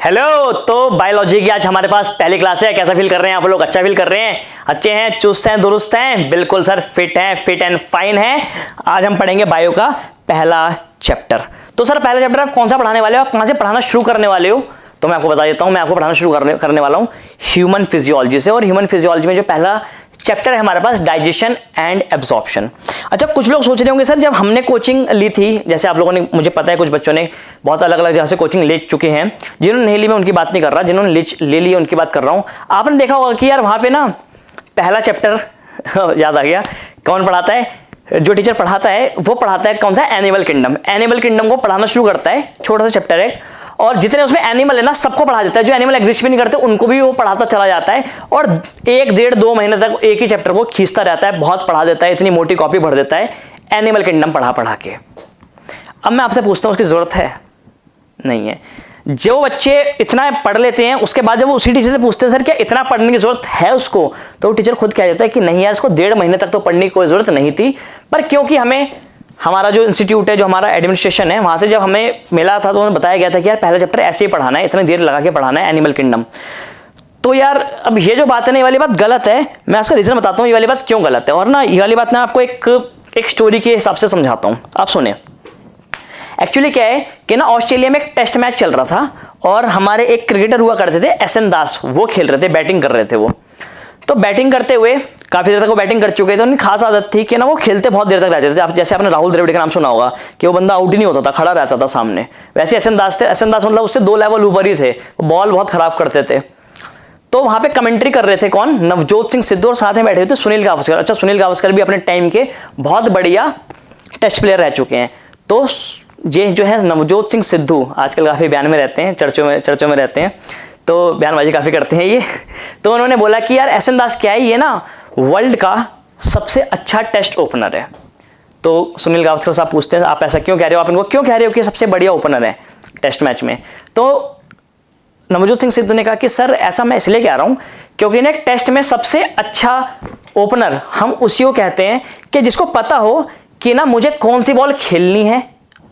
Hello. तो biology की आज हमारे पास पहली क्लास है। कैसा फील कर रहे हैं आप लोग? अच्छा फील कर रहे हैं? अच्छे हैं, चुस्त हैं, दुरुस्त हैं? बिल्कुल सर, फिट हैं, फिट एंड फाइन हैं। आज हम पढ़ेंगे बायो का पहला चैप्टर। तो सर पहला चैप्टर आप कौन सा पढ़ाने वाले हो? आप कहां से पढ़ाना शुरू करने वाले हो? तो मैं आपको बता देता हूं, मैं आपको पढ़ाना शुरू करने वाला हूं ह्यूमन फिजियोलॉजी से। और ह्यूमन फिजियोलॉजी में जो पहला चैप्टर है हमारे पास, डाइजेशन एंड एब्जॉर्प्शन। अच्छा, कुछ लोग सोच रहे होंगे सर जब हमने कोचिंग ली थी, जैसे आप लोगों ने, मुझे पता है कुछ बच्चों ने बहुत अलग अलग जगह से कोचिंग ले चुके हैं, जिन्होंने नहीं ली मैं उनकी बात नहीं कर रहा, जिन्होंने ले ली उनकी बात कर रहा हूं। आपने देखा होगा कि यार वहां पे ना पहला चैप्टर याद आ गया, कौन पढ़ाता है? जो टीचर पढ़ाता है वो पढ़ाता है कौन सा? Animal kingdom. एनिमल किंगडम को पढ़ाना शुरू करता है, छोटा सा चैप्टर है, और जितने उसमें एनिमल है ना सबको पढ़ा देता है। जो एनिमल एग्जिस्ट भी नहीं करते उनको भी वो पढ़ाता चला जाता है, और 1-1.5-2 महीने तक एक ही चैप्टर को खींचता रहता है, बहुत पढ़ा देता है, इतनी मोटी कॉपी भर देता है एनिमल किंगडम पढ़ा के। अब मैं आपसे पूछता हूं उसकी जरूरत है? नहीं है। जो बच्चे इतना पढ़ लेते हैं उसके बाद जब वो उसी टीचर से पूछते हैं सर क्या इतना पढ़ने की जरूरत है उसको, तो वो टीचर खुद कह देता है कि नहीं यार, इसको 1.5 महीने तक तो पढ़ने की कोई जरूरत नहीं थी। पर क्योंकि हमें, हमारा जो इंस्टीट्यूट है, जो हमारा एडमिनिस्ट्रेशन है, वहां से जब हमें मिला था तो उन्हें बताया गया था कि यार पहला चैप्टर ऐसे ही पढ़ाना है, इतनी देर लगा के पढ़ाना है एनिमल किंगडम। तो यार अब ये जो बात है ना, ये वाली बात गलत है। मैं उसका रीजन बताता हूँ ये वाली बात क्यों गलत है, और ना ये वाली बात मैं आपको एक स्टोरी के हिसाब से समझाता हूँ, आप सुने। एक्चुअली क्या है कि ना ऑस्ट्रेलिया में एक टेस्ट मैच चल रहा था, और हमारे एक क्रिकेटर हुआ करते थे एस.एन. दास, वो खेल रहे थे, बैटिंग कर रहे थे वो। तो बैटिंग करते हुए काफी देर तक वो बैटिंग कर चुके थे, उनकी खास आदत थी कि ना वो खेलते बहुत देर तक रहते थे। आप जैसे आपने राहुल द्रविड़ का नाम सुना होगा कि वो बंदा आउट ही नहीं होता था, खड़ा रहता था सामने, वैसे एस.एन. दास थे। एस.एन. दास मतलब उससे 2 लेवल ऊपर ही थे, बॉल बहुत खराब करते थे। तो वहां पे कमेंट्री कर रहे थे कौन? नवजोत सिंह सिद्धू, और साथ में बैठे थे सुनील गावस्कर। अच्छा, सुनील गावस्कर भी अपने टाइम के बहुत बढ़िया टेस्ट प्लेयर रह चुके हैं। तो ये जो है नवजोत सिंह सिद्धू आजकल काफी बयान में रहते हैं, चर्चों में रहते हैं, तो बयानबाजी काफी करते हैं ये। तो उन्होंने बोला कि यार एस.एन. दास क्या है, ये ना वर्ल्ड का सबसे अच्छा टेस्ट ओपनर है। तो सुनील गावस्कर साहब पूछते हैं आप ऐसा क्यों कह रहे हो? आप इनको क्यों कह रहे हो कि सबसे बढ़िया ओपनर है टेस्ट मैच में? तो नवजोत सिंह सिद्धू ने कहा कि सर ऐसा मैं इसलिए कह रहा हूं क्योंकि ना टेस्ट में सबसे अच्छा ओपनर हम उसी को कहते हैं कि जिसको पता हो कि ना मुझे कौन सी बॉल खेलनी है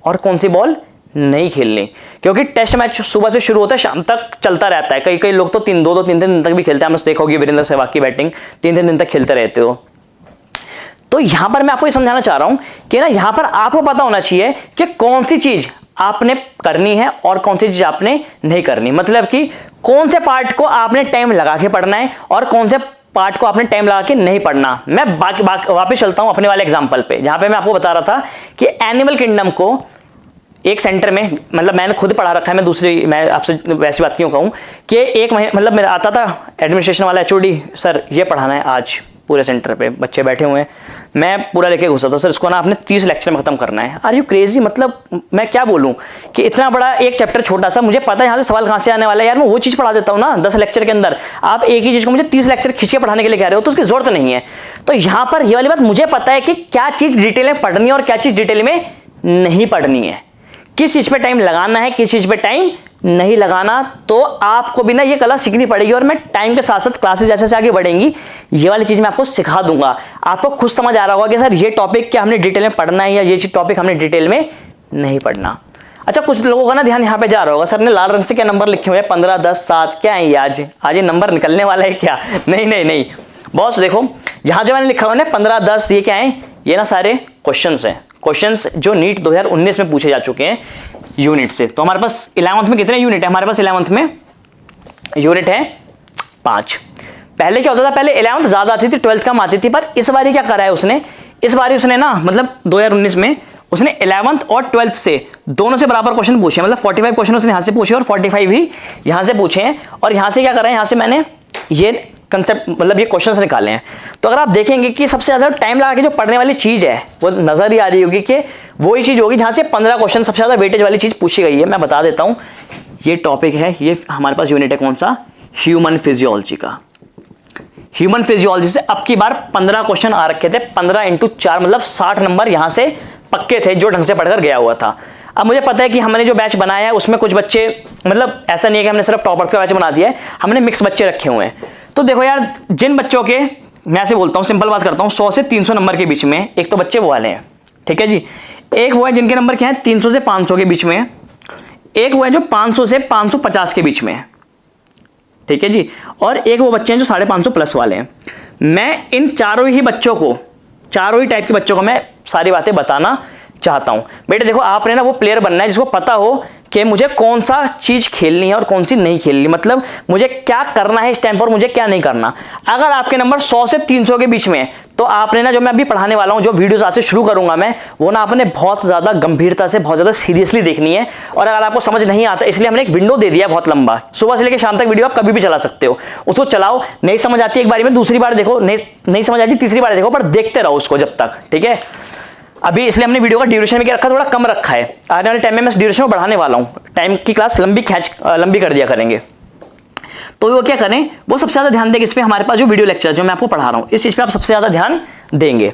और कौन सी बॉल नहीं खेलनी। क्योंकि टेस्ट मैच सुबह से शुरू होता है, शाम तक चलता रहता है। कई लोग तो 2-3 दिन तक भी खेलते हैं। हमने देखा होगी वीरेंद्र सहवाग की बैटिंग 3 दिन तक खेलते रहते हो। तो यहां पर मैं आपको ये समझाना चाह रहा हूं कि ना यहां पर आपको पता होना चाहिए कि कौन सी चीज आपने करनी है और कौन सी चीज आपने नहीं करनी। मतलब कि कौन से पार्ट को आपने टाइम लगा के पढ़ना है और कौन से पार्ट को आपने टाइम लगा के नहीं पढ़ना। मैं वापस चलता हूं अपने वाले एग्जांपल पे, जहां पे मैं आपको बता रहा था कि एनिमल किंगडम को एक सेंटर में, मतलब मैंने खुद पढ़ा रखा है, मैं आपसे वैसी बात क्यों कहूं कि एक महीने, मतलब मेरा आता था एडमिनिस्ट्रेशन वाला एचओडी, सर ये पढ़ाना है आज पूरे सेंटर पे, बच्चे बैठे हुए हैं, मैं पूरा लेके घुसा था, सर इसको ना आपने 30 लेक्चर में खत्म करना है। Are you crazy? मतलब मैं क्या बोलूं कि इतना बड़ा एक चैप्टर छोटा सा, मुझे पता है यहाँ से सवाल कहां से आने वाला है, यार मैं वो चीज पढ़ा देता हूं ना 10 लेक्चर के अंदर। आप एक ही चीज को मुझे 30 लेक्चर खींच के पढ़ाने के लिए कह रहे हो, तो उसकी जरूरत नहीं है। तो यहां पर ये वाली बात मुझे पता है कि क्या चीज डिटेल में पढ़नी है और क्या चीज डिटेल में नहीं पढ़नी है, किस चीज पे टाइम लगाना है, किस चीज पे टाइम नहीं लगाना। तो आपको भी ना ये कला सीखनी पड़ेगी, और मैं टाइम के साथ साथ क्लासेस जैसे आगे बढ़ेंगी ये वाली चीज मैं आपको सिखा दूंगा। आपको खुद समझ आ रहा होगा कि सर ये टॉपिक क्या हमने डिटेल में पढ़ना है या ये टॉपिक हमने डिटेल में नहीं पढ़ना। अच्छा, कुछ लोगों का ना ध्यान यहाँ पे जा रहा होगा, सर ने लाल रंग से क्या नंबर लिखे हुए हैं 15, 10, 7, क्या है ये? आज ये नंबर निकलने वाला है क्या? नहीं बॉस, देखो यहां जो मैंने लिखा हुआ है 15, 10, ये क्या है? ये ना सारे क्वेश्चंस हैं, क्वेश्चंस जो नीट 2019 में पूछे जा चुके हैं यूनिट से। तो हमारे पास 11th में कितने यूनिट है? हमारे पास 11th में यूनिट है 5। पहले क्या होता था, पहले 11th ज्यादा आती थी, 12th कम आती थी। पर इस बार क्या करा है उसने, इस बार उसने ना, मतलब 2019 में उसने 11th और 12th से दोनों से बराबर क्वेश्चन पूछे, मतलब 45 क्वेश्चन उसने यहां से पूछे और 45 भी यहां से पूछे हैं। और यहां से क्या करा है, यहां से मैंने ये कंसेप्ट, मतलब ये क्वेश्चंस निकाले हैं। तो अगर आप देखेंगे कि सबसे ज्यादा टाइम लगा के जो पढ़ने वाली चीज है वो नजर ही आ रही होगी कि वही चीज होगी जहां से 15 क्वेश्चन सबसे ज्यादा वेटेज वाली चीज पूछी गई है। मैं बता देता हूं, ये टॉपिक है, ये हमारे पास यूनिट है कौन सा? ह्यूमन फिजियोलॉजी का। ह्यूमन फिजियोलॉजी से अब की बार 15 क्वेश्चन आ रखे थे, 15 × 4 मतलब 60 नंबर यहां से पक्के थे जो ढंग से पढ़कर गया हुआ था। अब मुझे पता है कि हमने जो बैच बनाया है उसमें कुछ बच्चे, मतलब ऐसा नहीं है कि हमने सिर्फ टॉपर्स का बैच बना दिया है, हमने मिक्स बच्चे रखे हुए हैं। तो देखो यार, जिन बच्चों के, मैं ऐसे बोलता हूं, सिंपल बात करता हूं, 100 से 300 नंबर के बीच में, एक तो बच्चे वो वाले हैं, ठीक है जी। एक वो है जिनके नंबर क्या है 300 से 500 के बीच में, एक वो है जो 500 से 550 के बीच में है, ठीक है जी, और एक वो बच्चे हैं जो 550 प्लस वाले हैं। मैं इन चारों ही बच्चों को, चारों ही टाइप के बच्चों को मैं सारी बातें बताना चाहता हूं। बेटे देखो, आपने ना वो प्लेयर बनना है जिसको पता हो कि मुझे कौन सा चीज खेलनी है और कौन सी नहीं खेलनी, मतलब मुझे क्या करना है इस टाइम पर, मुझे क्या नहीं करना। अगर आपके नंबर 100 से 300 के बीच में है तो आपने ना, जो मैं अभी पढ़ाने वाला हूं, जो वीडियोस आज से शुरू करूंगा मैं, वो ना आपने बहुत ज्यादा गंभीरता से, बहुत ज्यादा सीरियसली देखनी है। और अगर आपको समझ नहीं आता, इसलिए हमने एक विंडो दे दिया है बहुत लंबा, सुबह से लेकर शाम तक वीडियो आप कभी भी चला सकते हो, उसको चलाओ। नहीं समझ आती एक बारी में, दूसरी बार देखो, नहीं समझ आती तीसरी बार देखो, पर देखते रहो उसको जब तक, ठीक है। अभी इसलिए हमने वीडियो का ड्यूरेशन भी क्या रखा, थोड़ा कम रखा है। आने वाले टाइम में मैं इस ड्यूरेशन को बढ़ाने वाला हूं, टाइम की क्लास लंबी कर दिया करेंगे। तो वो क्या करें, वो सबसे ज्यादा ध्यान देंगे इस पे, हमारे पास जो वीडियो लेक्चर जो मैं आपको पढ़ा रहा हूं इस चीज पे आप सबसे ज्यादा ध्यान देंगे।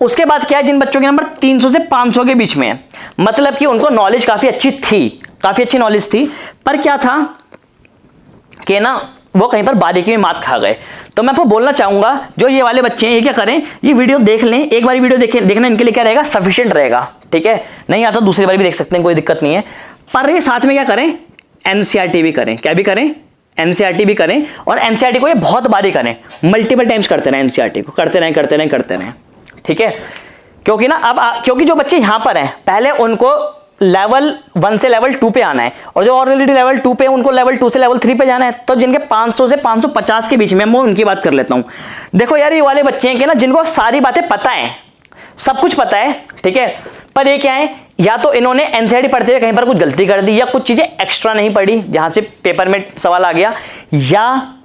उसके बाद क्या है, जिन बच्चों के नंबर 300 से 500 के बीच में है, मतलब कि उनको नॉलेज काफी अच्छी थी, काफी अच्छी नॉलेज थी, पर क्या था कि ना वो कहीं पर बारीकी में मात खा गए। तो मैं आपको बोलना चाहूंगा, जो ये वाले बच्चे हैं ये क्या करें, ये वीडियो देख लें, एक बार वीडियो देखना इनके लिए क्या रहेगा, सफिशिएंट रहेगा, ठीक है। नहीं आता दूसरी बार भी देख सकते हैं, कोई दिक्कत नहीं है। पर ये साथ में क्या करें, एनसीईआरटी भी करें। क्या भी करें, एनसीईआरटी भी करें। और एनसीईआरटी को ये बहुत बारी करें, मल्टीपल टाइम्स करते रहें, एनसीईआरटी को करते रहें, ठीक है। क्योंकि ना क्योंकि जो बच्चे यहां पर हैं, पहले उनको लेवल 1 से लेवल 2 पे आना है, और जो ऑलरेडी लेवल 2 पे उनको लेवल 2 से लेवल 3 पे जाना है। तो जिनके 500 से 550 के बीच में, मैं उनकी बात कर लेता हूं। देखो यार, ये वाले बच्चे हैं कि ना जिनको सारी बातें पता है, सब कुछ पता है, ठीक है, पर ये क्या है, या तो इन्होंने एनसीईआरटी पढ़ते हुए कहीं पर कुछ गलती कर दी, या कुछ चीजें एक्स्ट्रा नहीं पढ़ी जहां से पेपर में सवाल आ गया, या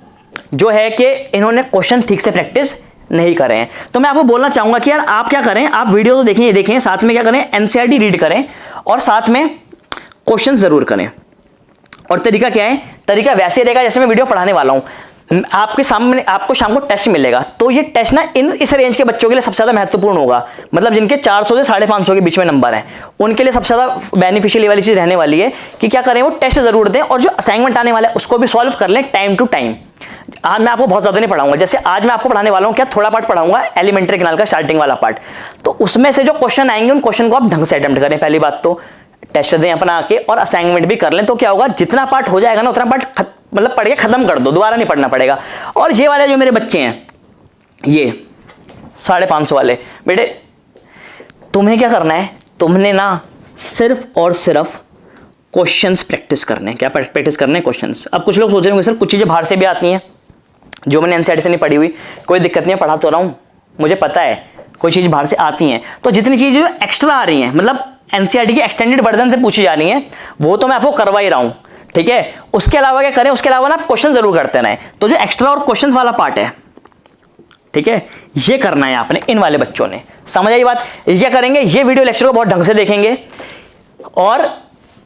जो है कि इन्होंने क्वेश्चन ठीक से प्रैक्टिस नहीं करे हैं। तो मैं आपको बोलना चाहूंगा कि यार आप क्या करें, आप वीडियो तो देखें, साथ में क्या करें, एनसीईआरटी रीड करें और साथ में क्वेश्चन जरूर करें। और तरीका क्या है, तरीका वैसे रहेगा जैसे मैं वीडियो पढ़ाने वाला हूं। आपके सामने आपको शाम को टेस्ट मिलेगा, तो ये टेस्ट ना इस रेंज के बच्चों के लिए सबसे ज्यादा महत्वपूर्ण होगा, मतलब जिनके 400 से 550 के बीच में नंबर है, उनके लिए सबसे ज्यादा बेनिफिशियल वाली चीज रहने वाली है कि क्या करें, वो टेस्ट जरूर दें, और जो असाइनमेंट आने वाला है उसको भी सॉल्व कर लें टाइम टू टाइम। आज मैं आपको बहुत ज्यादा नहीं पढ़ाऊंगा, जैसे आज मैं आपको पढ़ाने वाला हूं, क्या थोड़ा पार्ट पढ़ाऊंगा एलिमेंट्री कैनाल का स्टार्टिंग वाला पार्ट, तो उसमें से जो क्वेश्चन आएंगे उन क्वेश्चन को आप ढंग से अटेम्प्ट करें। पहली बात तो टेस्ट दें अपना आके, और असाइनमेंट भी कर लें, तो क्या होगा, जितना पार्ट हो जाएगा ना उतना पार्ट मतलब पढ़ के खत्म कर दो, दोबारा नहीं पढ़ना पड़ेगा। और ये वाले जो मेरे बच्चे हैं, ये 550 वाले, बेटे तुम्हें क्या करना है, तुमने ना सिर्फ और सिर्फ क्वेश्चंस प्रैक्टिस करने। क्या प्रैक्टिस करने, क्वेश्चंस। अब कुछ लोग सोच रहे होंगे सर कुछ चीजें बाहर से भी आती हैं जो मैंने एनसीईआरटी से नहीं पढ़ी हुई, कोई दिक्कत नहीं है, पढ़ा तो रहा हूं, मुझे पता है कोई चीज बाहर से आती हैं। तो जितनी चीजें जो एक्स्ट्रा आ रही हैं, मतलब एनसीईआरटी की एक्सटेंडेड वर्जन से पूछी जा रही हैं, वो तो मैं आपको करवा ही रहा हूं, ठीक है। उसके अलावा क्या करें, उसके अलावा ना आप क्वेश्चन जरूर करते रहें। तो जो एक्स्ट्रा और क्वेश्चन वाला पार्ट है, ठीक है, ये करना है आपने, इन वाले बच्चों ने। समझ आई बात। ये क्या करेंगे, ये वीडियो लेक्चर को बहुत ढंग से देखेंगे और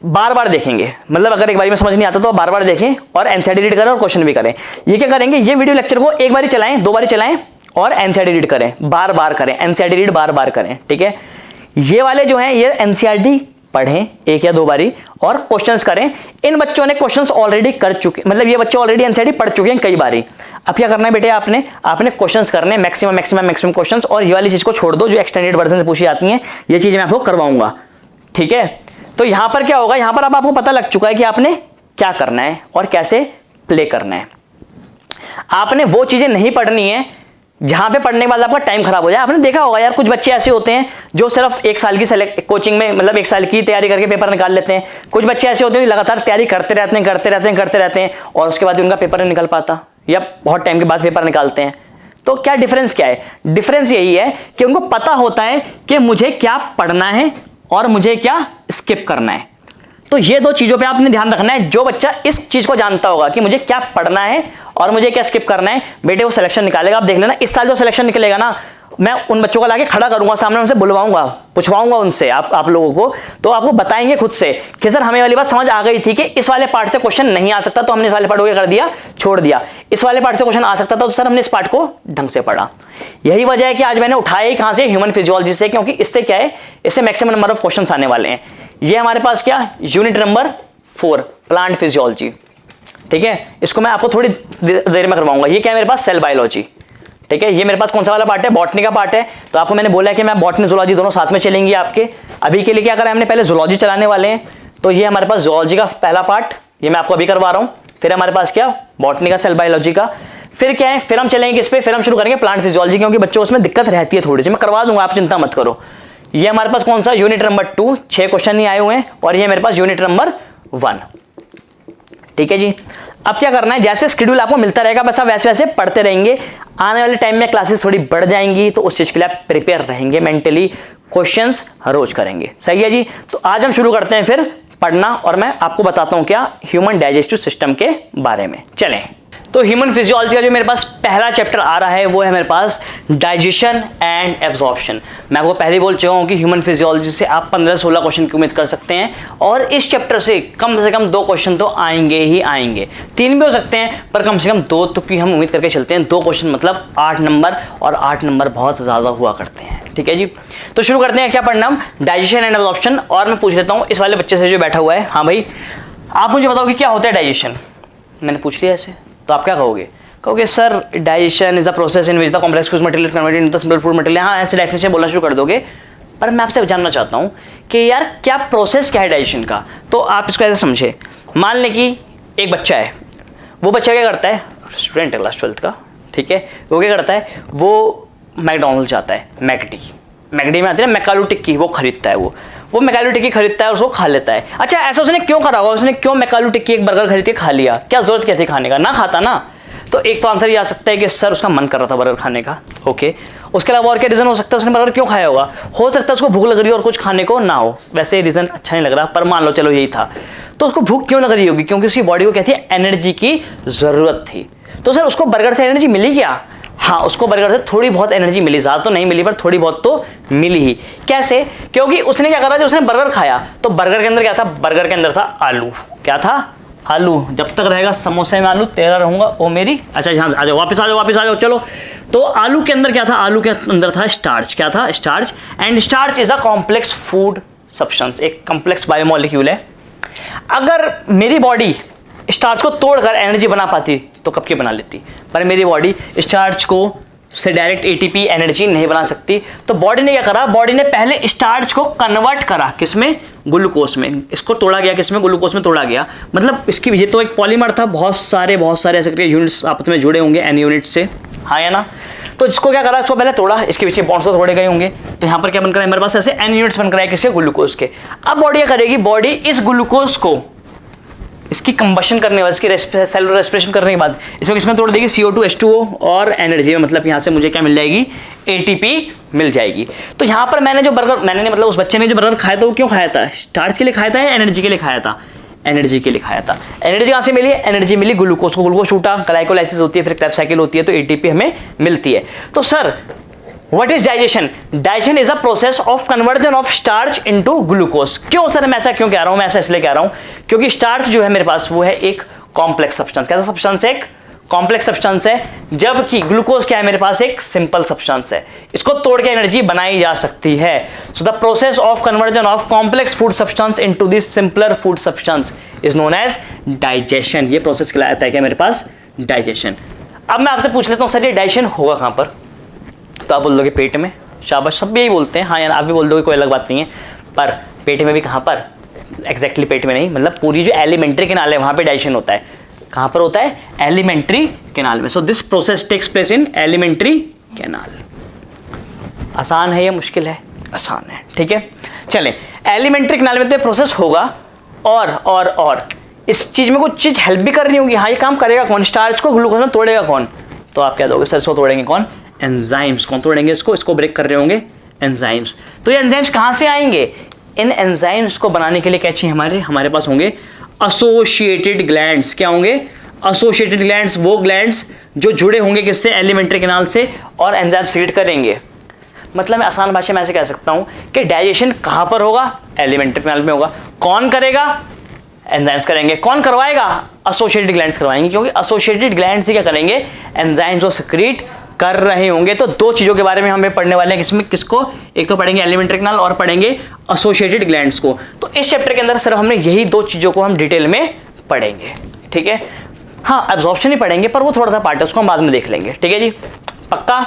बार बार देखेंगे, मतलब अगर एक बारी में समझ नहीं आता तो बार बार देखें, और एनसीईआरटी रीड करें और क्वेश्चन भी करें। ये क्या करेंगे, ये वीडियो लेक्चर को एक बार चलाएं, 2 बार चलाएं, और एनसीईआरटी रीड करें, बार बार करें, एनसीईआरटी रीड बार बार करें, ठीक है। ये वाले जो हैं ये एनसीईआरटी पढ़ें 1 या 2 बारी, और क्वेश्चंस करें। इन बच्चों ने क्वेश्चंस ऑलरेडी कर चुके, मतलब ये बच्चे ऑलरेडी एनसीईआरटी पढ़ चुके हैं कई बारी। अब क्या करना है बेटे, आपने क्वेश्चंस करने, मैक्सिमम क्वेश्चंस, और ये वाली चीज को छोड़ दो जो एक्सटेंडेड वर्जन से पूछी जाती हैं, ये चीज मैं आपको करवाऊंगा, ठीक है। तो यहां पर क्या होगा, यहां पर अब आपको पता लग चुका है कि आपने क्या करना है और कैसे प्ले करना है। आपने वो चीजें नहीं पढ़नी है जहां पे पढ़ने के बाद आपका टाइम खराब हो जाए। आपने देखा होगा यार, कुछ बच्चे ऐसे होते हैं जो सिर्फ 1 साल की कोचिंग में, मतलब 1 साल की तैयारी करके पेपर निकाल लेते हैं। कुछ बच्चे ऐसे होते हैं लगातार तैयारी करते रहते हैं और उसके बाद उनका पेपर नहीं निकल पाता, या बहुत टाइम के बाद पेपर निकालते हैं। तो क्या डिफरेंस क्या है, डिफरेंस यही है कि उनको पता होता है कि मुझे क्या पढ़ना है और मुझे क्या स्किप करना है। तो ये 2 चीजों पे आपने ध्यान रखना है। जो बच्चा इस चीज को जानता होगा कि मुझे क्या पढ़ना है और मुझे क्या स्किप करना है, बेटे वो सिलेक्शन निकालेगा। आप देख लेना, इस साल जो सिलेक्शन निकलेगा ना, मैं उन बच्चों को लाके खड़ा करूंगा सामने, उनसे बुलवाऊंगा, पूछवाऊंगा उनसे, आप लोगों को, तो आपको बताएंगे खुद से कि सर हमें वाली बात समझ आ गई थी कि इस वाले पार्ट से क्वेश्चन नहीं आ सकता, तो हमने इस वाले पार्ट को क्या कर दिया, छोड़ दिया। इस वाले पार्ट से क्वेश्चन आ सकता था, तो सर हमने इस पार्ट को ढंग से पढ़ा। यही वजह है कि आज मैंने उठाया ही कहां से, ह्यूमन फिजियोलॉजी से, क्योंकि इससे क्या है, इससे मैक्सिमम नंबर ऑफ क्वेश्चन आने वाले हैं। ये हमारे पास क्या, यूनिट नंबर 4 प्लांट फिजियोलॉजी, ठीक है। इसको मैं आपको थोड़ी देर में करवाऊंगा। ये क्या है मेरे पास, सेल बायोलॉजी, ठीक है। ये मेरे पास कौन सा वाला पार्ट है, बॉटनी का पार्ट है। तो आपको मैंने बोला है कि मैं बॉटनी जूलॉजी दोनों साथ में चलेंगी आपके। अभी के लिए क्या करें, हमने पहले जूलॉजी चलाने वाले हैं, तो ये हमारे पास जूलॉजी का पहला पार्ट, ये मैं आपको अभी करवा रहा हूं। फिर हमारे पास क्या, बॉटनी का, सेल बायोलॉजी का। फिर क्या है, फिर हम चलेंगे किस पे, फिर हम शुरू करेंगे प्लांट फिजियोलॉजी, क्योंकि बच्चों उसमें दिक्कत रहती है थोड़ी सी, मैं करवा दूंगा, आप चिंता मत करो। ये हमारे पास कौन सा, यूनिट नंबर 2, 6 क्वेश्चन ही आए हुए हैं, और ये मेरे पास यूनिट नंबर 1। ठीक है जी। अब क्या करना है, जैसे शेड्यूल आपको मिलता रहेगा बस आप वैसे वैसे पढ़ते रहेंगे। आने वाले टाइम में क्लासेस थोड़ी बढ़ जाएंगी, तो उस चीज के लिए आप प्रिपेयर रहेंगे मेंटली, क्वेश्चंस रोज करेंगे। सही है जी। तो आज हम शुरू करते हैं फिर पढ़ना, और मैं आपको बताता हूं क्या, ह्यूमन डाइजेस्टिव सिस्टम के बारे में। चलें, तो ह्यूमन फिजियोलॉजी का जो मेरे पास पहला चैप्टर आ रहा है वो है मेरे पास डाइजेशन एंड एब्जॉर्प्शन। मैं आपको पहले बोल चुका हूं कि ह्यूमन फिजियोलॉजी से आप 15-16 क्वेश्चन की उम्मीद कर सकते हैं, और इस चैप्टर से कम 2 क्वेश्चन तो आएंगे ही आएंगे। 3 भी हो सकते हैं, पर कम से कम 2 तो की हम उम्मीद करके चलते हैं। 2 क्वेश्चन मतलब 8 नंबर, और 8 नंबर बहुत ज़्यादा हुआ करते हैं। ठीक है जी। तो शुरू करते हैं, क्या पढ़ना हम, डाइजेशन एंड एब्जॉर्प्शन। और मैं पूछ लेता हूँ इस वाले बच्चे से जो बैठा हुआ है, हाँ भाई आप मुझे बताओ कि क्या होता है डाइजेशन। मैंने पूछ लिया ऐसे, तो आप क्या कहोगे, कहोगे sir digestion is the process in which the complex food material converted into simple food material. हाँ, ऐसे डेफिनेशन बोलना शुरू कर दोगे। पर मैं आपसे जानना चाहता हूँ कि यार क्या प्रोसेस क्या है डाइजेशन का। तो आप इसको ऐसे समझे, मान लें कि एक बच्चा है, वो बच्चा क्या करता है, स्टूडेंट है क्लास 12th का, ठीक है, वो क्या करता है, वो मैकडोनल्ड जाता है, मैकडी में आती है ना मैकालू टिक्की, वो खरीदता है, वो मैकालू टिक्की खरीदता है और उसको खा लेता है। अच्छा, ऐसा उसने क्यों करा होगा, उसने क्यों मैकालू टिक्की एक बर्गर खरीद के खा लिया, क्या जरूरत क्या थी खाने का, ना खाता ना। तो एक तो आंसर ये आ सकता है कि सर उसका मन कर रहा था बर्गर खाने का, ओके। उसके अलावा और क्या रीजन हो सकता है, उसने बर्गर क्यों खाया होगा, हो सकता है उसको भूख लग रही हो और कुछ खाने को ना हो। वैसे रीजन अच्छा नहीं लग रहा, पर मान लो चलो यही था। तो उसको भूख क्यों लग रही होगी, क्योंकि उसकी बॉडी को क्या थी, एनर्जी की जरूरत थी। तो सर उसको बर्गर से एनर्जी मिली क्या, हाँ उसको बर्गर से थोड़ी बहुत एनर्जी मिली, ज्यादा तो नहीं मिली पर थोड़ी बहुत तो मिली ही। कैसे, क्योंकि उसने क्या करा, जो उसने बर्गर खाया तो बर्गर के अंदर क्या था, बर्गर के अंदर था आलू। क्या था, आलू। जब तक रहेगा समोसे में आलू, तेरा रहूंगा ओ मेरी। अच्छा यहाँ आ जाओ, वापस आ जाओ चलो। तो आलू के अंदर क्या था, आलू के अंदर था स्टार्च। क्या था, starch. And starch is a complex food substance, एक कॉम्प्लेक्स बायोमोलिक्यूल है। अगर मेरी बॉडी स्टार्च को तोड़कर एनर्जी बना पाती तो कब की बना लेती, पर मेरी बॉडी स्टार्च को से डायरेक्ट एटीपी एनर्जी नहीं बना सकती। तो बॉडी ने क्या करा, बॉडी ने पहले स्टार्च को कन्वर्ट करा किसमें, ग्लूकोज में। इसको तोड़ा गया किसमें, ग्लूकोज में तोड़ा गया। मतलब इसकी ये तो एक पॉलीमर था, बहुत सारे ऐसे करके यूनिट्स आपस में जुड़े होंगे एन यूनिट से, हाँ या ना। तो इसको क्या करा, इसको पहले तोड़ा, इसके पीछे बॉन्ड्स तो तोड़े गए होंगे। तो यहाँ पर क्या बनकर हमारे पास ऐसे एन यूनिट्स बनकर आए किसके, ग्लूकोज के। अब बॉडी क्या करेगी, बॉडी इस ग्लूकोज को इसकी कंबशन करने के बाद, इसकी सेलुलर रेस्पिरेशन करने के बाद इसको किसमें तोड़ देगी, CO2 H2O और एनर्जी में। मतलब यहाँ से मुझे क्या मिल जाएगी, ATP मिल जाएगी। तो यहाँ पर मैंने जो बर्गर, मैंने नहीं मतलब उस बच्चे ने जो बर्गर खाया था वो क्यों खाया था, स्टार्च के लिए खाया था या एनर्जी के लिए खाया था, एनर्जी के लिए खाया था। एनर्जी कहाँ से मिली, एनर्जी मिली ग्लूकोज को, ग्लूकोज छूटा, ग्लाइकोलाइसिस होती है, फिर क्रेब्स साइकिल होती है, तो ATP हमें मिलती है। तो sir What is digestion? Digestion is a process of conversion of starch into glucose. क्यों सर मैं ऐसा क्यों कह रहा हूं, मैं ऐसा इसलिए कह रहा हूं क्योंकि स्टार्च जो है मेरे पास वो है एक कॉम्प्लेक्स सब्सटेंस। कैसा सब्सटेंस है, एक कॉम्प्लेक्स सब्सटेंस है, जबकि ग्लूकोज क्या है मेरे पास, एक सिंपल सब्सटेंस है। इसको तोड़ के एनर्जी बनाई जा सकती है। So the process of conversion of complex food substance into this simpler food substance is known as digestion. ये प्रोसेस कहलाता है क्या मेरे पास, डाइजेशन। अब मैं आपसे पूछ लेता हूं सर ये डाइजेशन होगा कहां पर, तो आप बोल दोगे पेट में, शाबाश, सब यही बोलते हैं, हाँ यार आप भी बोल दोगे, कोई अलग बात नहीं है। पर पेट में भी कहाँ पर, एग्जैक्टली पेट में नहीं, मतलब पूरी जो एलिमेंट्री कैनाल है वहाँ पे डाइजेशन होता है। कहाँ पर होता है, एलिमेंट्री कैनाल में। So this process takes place in alimentary canal. आसान है या मुश्किल है, आसान है, ठीक है। चलें, एलिमेंट्री कैनाल में तो प्रोसेस होगा, और इस चीज में कुछ चीज हेल्प भी करनी होगी। हाँ, ये काम करेगा कौन, स्टार्च को ग्लूकोज में तोड़ेगा कौन, तो आप क्या दोगे, सर इसको तोड़ेंगे कौन, एंजाइम्स। कौन तोड़ेंगे इसको ब्रेक कर रहे होंगे एंजाइम्स। तो ये एंजाइम्स कहां से आएंगे, इन एंजाइम्स को बनाने के लिए क्या चाहिए, हमारे पास होंगे एसोसिएटेड ग्लैंड्स। क्या होंगे, एसोसिएटेड ग्लैंड्स, वो ग्लैंड्स जो जुड़े होंगे किससे, एलिमेंट्री कैनाल से, और एंजाइम सीक्रेट करेंगे। मतलब मैं आसान भाषा में ऐसे कह सकता हूं कि डाइजेशन कहां पर होगा, एलिमेंट्री कैनाल में होगा। कौन करेगा, एंजाइम्स करेंगे। कौन करवाएगा, एसोसिएटेड ग्लैंड्स करवाएंगे, क्योंकि एसोसिएटेड ग्लैंड्स क्या करेंगे, एंजाइम्स को सीक्रेट कर रहे होंगे। तो 2 चीजों के बारे में हमें पढ़ने वाले हैं, किसमें किसको, एक तो पढ़ेंगे एलिमेंट्री कैनाल और पढ़ेंगे एसोसिएटेड ग्लैंड्स को। तो इस चैप्टर के अंदर सिर्फ हमने यही 2 चीजों को हम डिटेल में पढ़ेंगे, ठीक है। हाँ, एब्जॉर्प्शन ही पढ़ेंगे, पर वो थोड़ा सा पार्ट है, उसको हम बाद में देख लेंगे, ठीक है जी, पक्का।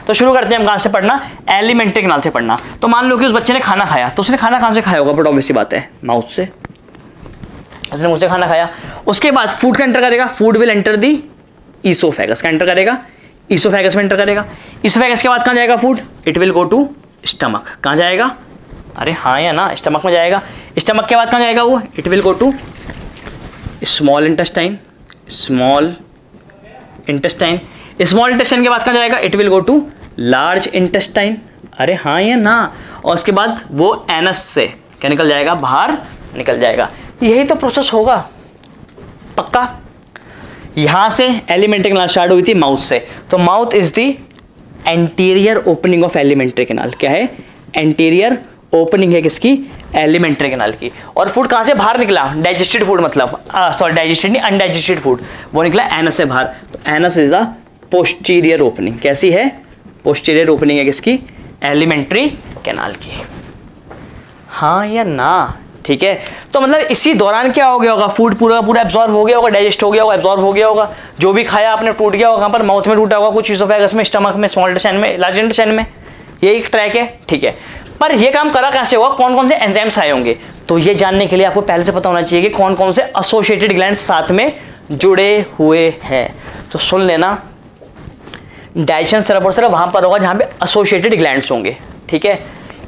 तो शुरू करते हैं हम कहां से पढ़ना, एलिमेंट्री कैनाल से पढ़ना। तो मान लो कि उस बच्चे ने खाना खाया, तो उसने खाना कहां से खाया होगा, बट ऑब्वियस सी बात है, माउथ से। उसने मुझसे खाना खाया, उसके बाद फूड का एंटर करेगा, food will enter the oesophagus का एंटर करेगा, ईसोफेगस में एंटर करेगा, ईसोफेगस के बाद कहाँ जाएगा food, it will go to stomach, कहाँ जाएगा, अरे हाँ या ना, स्टमक में जाएगा, स्टमक के बाद कहाँ जाएगा वो, it will go to small intestine, small intestine, small intestine के बाद कहाँ जाएगा, it will go to large intestine, अरे हाँ या ना, और उसके बाद वो एनस से क्या निकल जाएगा, बाहर निकल जाएगा। यही तो प्रोसेस होगा पक्का। यहां से एलिमेंट्री कैनाल स्टार्ट हुई थी माउथ से, तो mouth is the anterior opening of alimentary canal, क्या है, एंटीरियर ओपनिंग है किसकी, एलिमेंट्री कैनाल की। और फूड कहां से बाहर निकला, डाइजेस्टेड फूड, मतलब सॉरी डाइजेस्टेड नहीं, अनडाइजेस्टेड फूड, वो निकला एनस से बाहर, तो anus is the posterior opening, कैसी है, पोस्टीरियर ओपनिंग है किसकी, एलिमेंट्री कैनाल की, हाँ या ना, ठीक है। तो मतलब इसी दौरान क्या हो गया होगा, फूड पूरा पूरा एब्जॉर्ब हो गया होगा, डाइजेस्ट हो गया होगा, एब्जॉर्ब हो गया होगा, जो भी खाया आपने टूट गया होगा, कहाँ पर, माउथ में टूटा होगा, कुछ ईसोफेगस में, स्टमक में, स्मॉल इंटेस्टाइन में, लार्ज इंटेस्टाइन में, ये एक ट्रैक है, ठीक है। पर ये काम करा कहाँ से होगा, कौन कौन से एंजाइम्स आए होंगे, तो ये जानने के लिए आपको पहले से पता होना चाहिए कि कौन कौन से एसोसिएटेड ग्लैंड्स साथ में जुड़े हुए हैं। तो सुन लेना, डाइजेशन सिर्फ और सिर्फ वहां पर होगा जहां पे एसोसिएटेड ग्लैंड्स होंगे, ठीक है।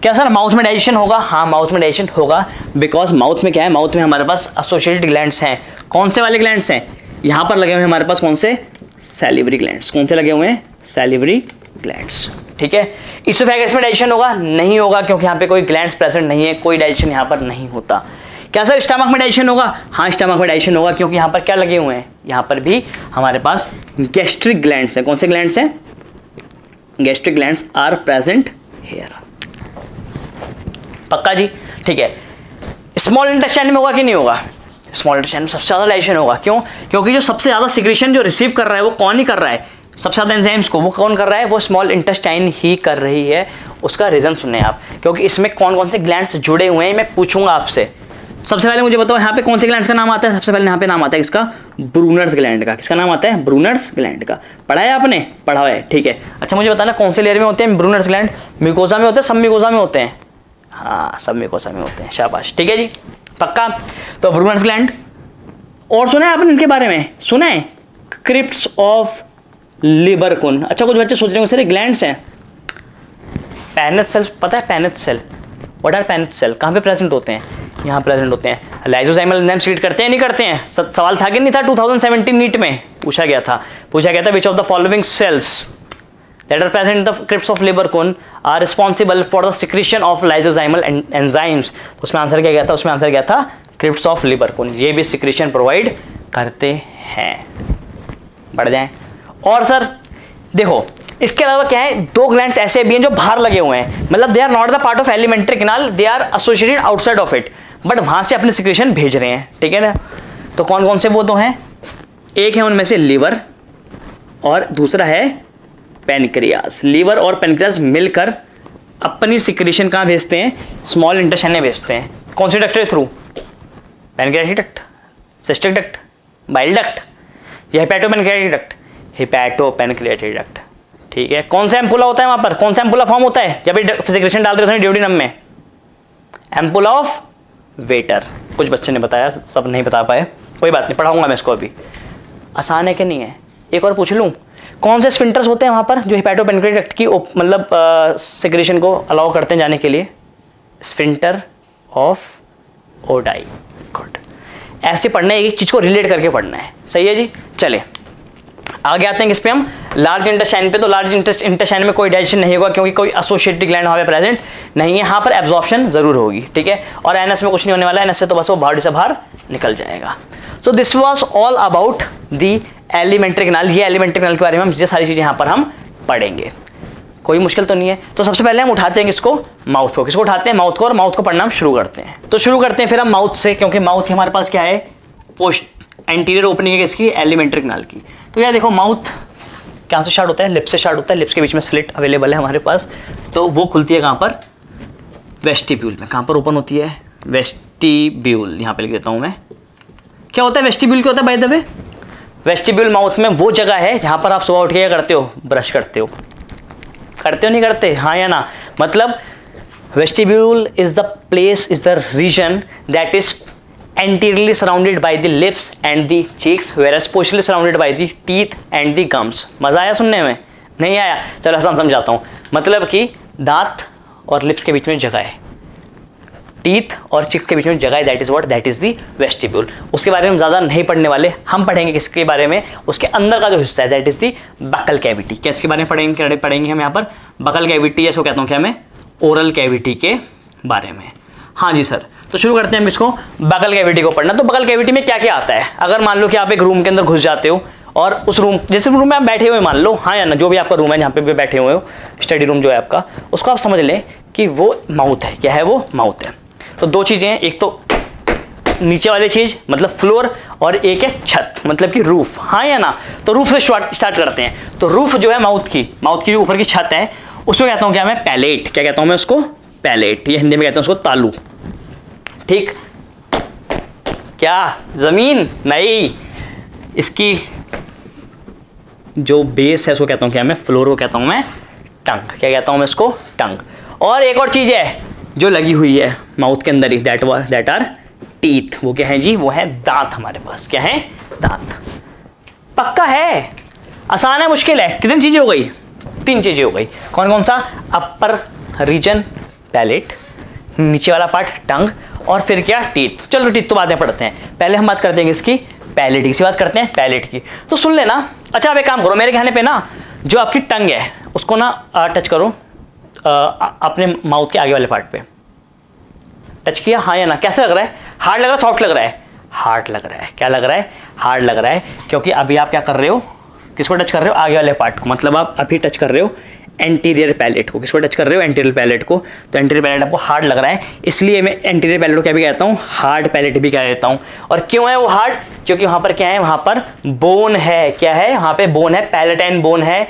क्या सर माउथ में डाइजेशन होगा, हाँ माउथ में डाइजेशन होगा, बिकॉज माउथ में क्या है, माउथ में हमारे पास एसोसिएटेड ग्लैंड्स हैं। कौन से वाले ग्लैंड्स हैं, यहाँ पर लगे हुए हैं हमारे पास, कौन से, सैलिवरी ग्लैंड्स, कौन से लगे हुए हैं, सैलिवरी ग्लैंड्स, ठीक है। ईसोफेगस में डाइजेशन होगा, नहीं होगा, क्योंकि यहाँ पे कोई ग्लैंड्स प्रेजेंट नहीं है, कोई डाइजेशन यहाँ पर नहीं होता। क्या सर स्टमक में डाइजेशन होगा, हाँ स्टमक में डाइजेशन होगा, क्योंकि यहाँ पर क्या लगे हुए हैं, यहाँ पर भी हमारे पास गैस्ट्रिक ग्लैंड्स हैं। कौन से ग्लैंड्स हैं, gastric glands are present here, पक्का जी, ठीक है। स्मॉल इंटेस्टाइन में होगा कि नहीं होगा, स्मॉल इंटेस्टाइन में सबसे ज़्यादा डाइजेशन होगा, क्यों, क्योंकि जो सबसे ज़्यादा सिक्रेशन जो रिसीव कर रहा है वो कौन ही कर रहा है, सबसे ज़्यादा एंजाइम्स को वो कौन कर रहा है, वो स्मॉल इंटेस्टाइन ही कर रही है। उसका रीज़न सुने आप, क्योंकि इसमें कौन कौन से ग्लैंड्स जुड़े हुए हैं मैं पूछूंगा आपसे। सबसे पहले मुझे बताओ यहाँ पे कौन से ग्लैंड्स का नाम आता है, सबसे पहले यहाँ पे नाम आता है किसका, ब्रूनर्स ग्लैंड का, किसका नाम आता है, ब्रूनर्स ग्लैंड का, पढ़ा है आपने, पढ़ा है, ठीक है। अच्छा मुझे बताना कौन से लेयर में होते हैं ब्रूनर्स ग्लैंड, म्यूकोसा में होते हैं, सब म्यूकोसा में होते हैं, हाँ सब म्यूकोसा में होते हैं, शाबाश, ठीक है जी, पक्का। तो ब्रूनर्स ग्लैंड, और सुना है आपने इनके बारे में, सुना है, क्रिप्ट्स ऑफ लिबरकुन। अच्छा कुछ बच्चे सोच रहे हैं ग्लैंड्स हैं, पैनेथ सेल, पता है Paneth cell, what are Paneth cell, कहाँ पे प्रेजेंट होते हैं, यहाँ प्रेजेंट होते हैं। लाइसोजाइमल एंजाइम सीक्रेट करते हैं नहीं करते हैं, सवाल था कि नहीं था, 2017 नीट में पूछा गया था विच of the following sales that are present in the crypts of Lieberkühn are responsible for the secretion of lysozymal enzymes। तो उसमें आंसर क्या गया था, उसमें आंसर गया था क्रिप्ट्स ऑफ लिबरकुन, ये भी सिक्रेशन प्रोवाइड करते हैं। बढ़ जाएं, और सर देखो इसके अलावा क्या है, दो ग्लैंड्स ऐसे भी हैं जो बाहर लगे हुए हैं, मतलब they are not the part of alimentary canal, they are associated outside of it, but वहां से अपने सिक्रेशन भेज रहे हैं, ठीक है ना। तो कौन कौन से वो तो हैं, एक है उनमें से लीवर और दूसरा है पेनक्रियास। लीवर और पेनक्रियास मिलकर अपनी सिक्रेशन कहाँ भेजते हैं, स्मॉल इंटेस्टाइन में भेजते हैं। कौन से डक्ट के through, pancreatic duct, cystic duct, bile duct, या hepato pancreatic duct, hepato pancreatic duct, ठीक है। कौन सा एम्पुला होता है वहां पर, कौन सा एम्पुला फॉर्म होता है जब ये सिक्रेशन डाल रहे हो ड्यूडेनम में, एम्पुला ऑफ वेटर। कुछ बच्चे ने बताया, सब नहीं बता पाए, कोई बात नहीं, पढ़ाऊंगा मैं इसको अभी। आसान है कि नहीं है, एक और पूछ लूँ, कौन से स्फिंक्टर्स होते हैं वहाँ पर जो हेपेटो पेनक्रियाटिक डक्ट की मतलब सिक्रेशन को अलाउ करते हैं जाने के लिए, स्फिंक्टर ऑफ ओडाई। गुड, ऐसे पढ़ना है, एक चीज़ को रिलेट करके पढ़ना है, सही है जी। चले आगे आते हैं किस पे हम, लार्ज इंटेस्टाइन पे। तो लार्ज इंटेस्टाइन में कोई डाइजेशन नहीं होगा क्योंकि कोई एसोसिएटेड ग्लैंड वहाँ पे प्रेजेंट नहीं है, यहाँ पर एब्जॉर्प्शन जरूर होगी, ठीक है। और एनएस में कुछ नहीं होने वाला है, एनएस से तो बस वो बॉडी से बाहर निकल जाएगा। So this was all about the alimentary canal. ये एलिमेंट्री कैनाल के बारे में हम ये सारी चीज़ें यहाँ पर हम पढ़ेंगे, कोई मुश्किल तो नहीं है। तो सबसे पहले हम उठाते हैं किसको, माउथ को। किसको उठाते हैं, माउथ को, और माउथ को पढ़ना हम शुरू करते हैं। तो शुरू करते हैं फिर हम माउथ से, क्योंकि माउथ हमारे पास क्या है, पोस्ट एंटीरियर ओपनिंग है किसकी, एलिमेंट्री कैनाल की। तो यार देखो माउथ कहाँ से स्टार्ट होता है, लिप्स से स्टार्ट होता है, लिप्स के बीच में स्लिट अवेलेबल है हमारे पास, तो वो खुलती है कहाँ पर, वेस्टिब्यूल में। कहाँ पर ओपन होती है, वेस्टिब्यूल, यहाँ पे लिख देता हूँ मैं। क्या होता है वेस्टिब्यूल, क्या होता है by the way, vestibule mouth में वो जगह है जहाँ पर आप सुबह उठ के क्या करते हो, ब्रश करते हो, करते हो नहीं करते, हाँ या ना। मतलब vestibule is the place, is the region that is anteriorly surrounded by the lips and the cheeks whereas posteriorly surrounded by the teeth and the gums। मजा आया सुनने में? नहीं आया? चलो हम समझाता हूँ। मतलब कि दांत और लिप्स के बीच में जगह है, टीथ और चिक के बीच में जगह है, that is what, that is the vestibule. उसके बारे में ज़्यादा नहीं पढ़ने वाले, हम पढ़ेंगे किसके बारे में, उसके अंदर का जो हिस्सा है that is the buccal cavity. किसके बारे में पढ़ेंगे हम यहाँ पर? बकल कैविटी, या इसको कहता हूँ क्या मैं, ओरल कैविटी के बारे में। हाँ जी सर, तो शुरू करते हैं हम इसको, बकल कैविटी को पढ़ना। तो बकल कैविटी में क्या क्या आता है? अगर मान लो कि आप एक रूम के अंदर घुस जाते हो और उस रूम, जैसे रूम में आप बैठे हुए मान लो, हाँ या ना, जो भी आपका रूम है जहाँ पे भी बैठे हुए हो, स्टडी रूम जो है आपका, उसको आप समझ लें कि वो माउथ है। क्या है वो? माउथ है। तो दो चीज़ें हैं, एक तो नीचे वाली चीज़ मतलब फ्लोर, और एक है छत मतलब कि रूफ। हाँ या ना? तो रूफ से स्टार्ट करते हैं। तो रूफ जो है माउथ की ऊपर की छत है, उसको कहता हूँ क्या मैं, पैलेट। क्या कहता हूँ मैं उसको? पैलेट। ये हिंदी में कहते हैं उसको तालू। ठीक, क्या जमीन? नहीं, इसकी जो बेस है उसको कहता हूँ क्या मैं, फ्लोर को कहता हूँ मैं टंग। क्या कहता हूँ मैं इसको? टंग। और एक और चीज़ है जो लगी हुई है माउथ के अंदर ही, दैट आर टीथ। वो क्या है जी? वो है दांत हमारे पास। क्या है? दांत। पक्का है? आसान है? मुश्किल है? कितनी चीज़ें हो गई? 3 चीज़ें हो गई। कौन कौन सा? अपर रीजन पैलेट, नीचे वाला पार्ट टंग, और फिर क्या? टीथ। चलो टीथ तो बाद में पढ़ते हैं, पहले हम बात करते हैं इसकी पैलेट की। बात करते हैं पैलेट की, तो सुन लेना। अच्छा, आप एक काम करो, मेरे कहने पे ना जो आपकी टंग है उसको ना टच करो अपने माउथ के आगे वाले पार्ट पे। टच किया? हाँ या ना? कैसा लग रहा है? हार्ड लग रहा है, सॉफ्ट लग रहा है? हार्ड लग रहा है। क्या लग रहा है? हार्ड लग रहा है, क्योंकि अभी आप क्या कर रहे हो, किसको टच कर रहे हो? आगे वाले पार्ट को। मतलब आप अभी टच कर रहे हो एंटीरियर पैलेट को। किसको टच कर रहे हो? एंटीरियर पैलेट को। तो एंटीरियर पैलेट आपको हार्ड लग रहा है, इसलिए मैं एंटीरियर पैलेट को क्या भी कहता हूँ? हार्ड पैलेट भी कह देता हूँ। और क्यों है वो हार्ड? क्योंकि वहाँ पर क्या है? वहाँ पर बोन है। क्या है? वहाँ पे बोन है, पैलेटाइन बोन है,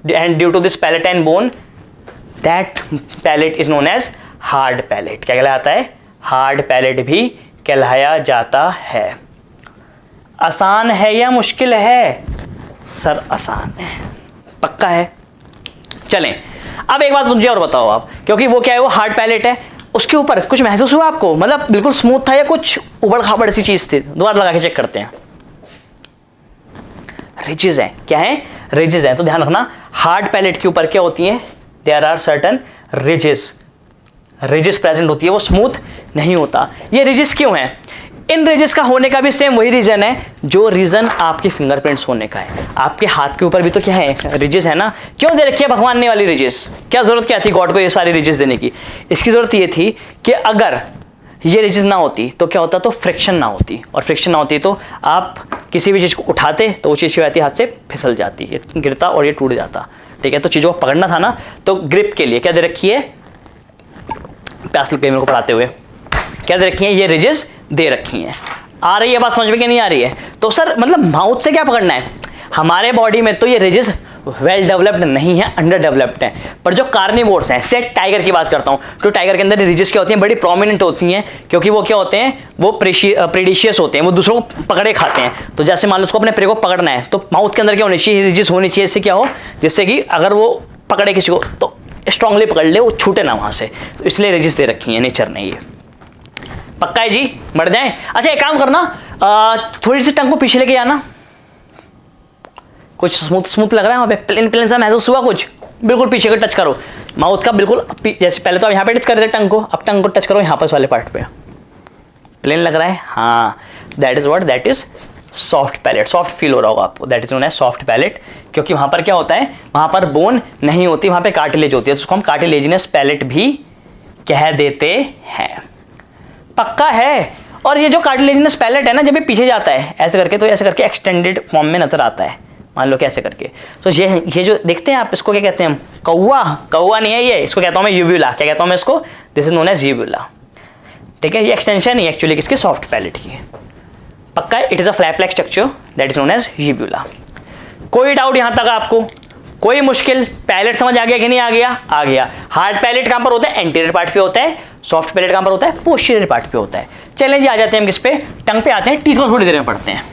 and due to this palatine bone that palate is known as hard palate. क्या कहलाता है? हार्ड पैलेट भी कहलाया जाता है। आसान है या मुश्किल है? सर आसान है। पक्का है? चलें, अब एक बात मुझे और बताओ आप, क्योंकि वो क्या है, वो हार्ड पैलेट है, उसके ऊपर कुछ महसूस हुआ आपको? मतलब बिल्कुल स्मूथ था या कुछ उबड़ खाबड़ सी चीज थी? दोबारा लगा के चेक करते हैं। रिजेस है। क्या है? रिजेस है। तो ध्यान रखना, हार्ड पैलेट के ऊपर क्या होती है? There are certain ridges present होती है, वो स्मूथ नहीं होता। ये रिजेस क्यों है? इन रिजेस का होने का भी सेम वही रीजन है जो रीजन आपके फिंगरप्रिंट्स होने का है। आपके हाथ के ऊपर भी तो क्या है? रिजेस है ना। क्यों दे रखी है भगवान ने वाली रिजेस? क्या जरूरत क्या थी गॉड को ये सारी रिजेस देने की? इसकी जरूरत ये थी कि अगर ये रिजेस ना होती तो क्या होता? तो फ्रिक्शन ना होती, और फ्रिक्शन ना होती तो आप किसी भी चीज़ को उठाते तो वो चीज़ हाथ से फिसल जाती, ये गिरता और ये टूट जाता। ठीक है, तो चीज़ों को पकड़ना था ना, तो ग्रिप के लिए क्या दे रखी है? प्यास लग गई मेरे को पढ़ाते हुए। क्या दे रखी है? ये रिजेस दे रखी हैं। आ रही है बात समझ में कि नहीं आ रही है? तो सर मतलब माउथ से क्या पकड़ना है? हमारे बॉडी में तो ये रिजेस वेल डेवलप्ड नहीं है, अंडर डेवलप्ड है। पर जो कार्निवोर्स हैं, से टाइगर की बात करता हूँ, तो टाइगर के अंदर रिजेस क्या होती हैं? बड़ी प्रोमिनेंट होती हैं, क्योंकि वो क्या होते हैं? वो प्रेडिशियस होते हैं, वो दूसरों को पकड़े खाते हैं। तो जैसे मान लो उसको अपने प्रे को पकड़ना है, तो माउथ के अंदर क्या होनी चाहिए? रिजेस होनी चाहिए। इससे क्या हो? जिससे कि अगर वो पकड़े किसी को तो स्ट्रांगली पकड़ ले, वो छूटे ना वहाँ से। तो इसलिए रिजेस दे रखी है नेचर ने। ये पक्का है जी? बढ़ जाए। अच्छा, एक काम करना, थोड़ी सी टंग को पीछे लेके आना। कुछ स्मूथ लग रहा है वहाँ पे? प्लेन सा महसूस हुआ कुछ? बिल्कुल पीछे को टच करो माउथ का, बिल्कुल जैसे पहले तो आप यहाँ पे टच कर रहे थे टंग को, अब टंग को टच करो यहाँ पर वाले पार्ट पे। प्लेन लग रहा है? हाँ, that is what, that is soft palate. Soft feel हो रहा होगा आपको, that is known as soft palate, क्योंकि वहाँ पर क्या होता है? वहाँ पर बोन नहीं होती, वहाँ पे कार्टिलेज होती है, तो उसको हम कार्टिलेजिनस पैलेट भी कह देते हैं। पक्का है? और ये जो कार्टिलेजिनस पैलेट है ना, जब ये पीछे जाता है ऐसे करके, तो ऐसे करके एक्सटेंडेड फॉर्म में नजर आता है। मान लो कैसे करके, तो ये जो देखते हैं आप, इसको क्या कहते हैं? कौवा नहीं है ये, इसको कहता हूं मैं यूव्यूला। क्या कहता हूं मैं इसको? This is known as uvula. ठीक है, ये एक्सटेंशन है एक्चुअली किसके? सॉफ्ट पैलेट की। पक्का है? It is a flap like structure that is known as uvula. कोई डाउट यहां तक आपको? कोई मुश्किल? पैलेट समझ आ गया कि नहीं आ गया? आ गया। हार्ड पैलेट कहां पर होता है? एंटीरियर पार्ट पे होता है। सॉफ्ट पैलेट कहां पर होता है? पोस्टीरियर पार्ट पे होता है। चलें जी, आ जाते हैं हम किस पे? टंग पे आते हैं। टीथ को थोड़ी देर में पढ़ते हैं,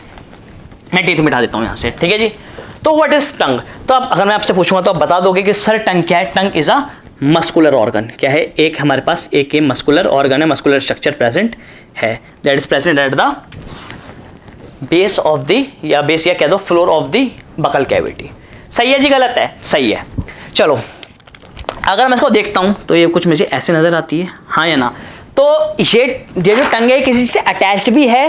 मैं टीथ मिटा देता हूं यहां से। ठीक है जी। तो व्हाट इज टंग? तो अब अगर मैं आपसे पूछूंगा तो आप बता दोगे कि सर टंग क्या है? Tongue is a muscular organ क्या है, एक हमारे पास एक मस्कुलर ऑर्गन है, मस्कुलर स्ट्रक्चर प्रेजेंट है, that is present at the base of the, या बेस या कह दो floor of the buccal cavity. सही है जी, गलत है? सही है। चलो अगर मैं इसको देखता हूं तो ये कुछ मुझे ऐसे नजर आती है, हाँ या ना? तो ये जो टंग है किसी से अटैच्ड भी है,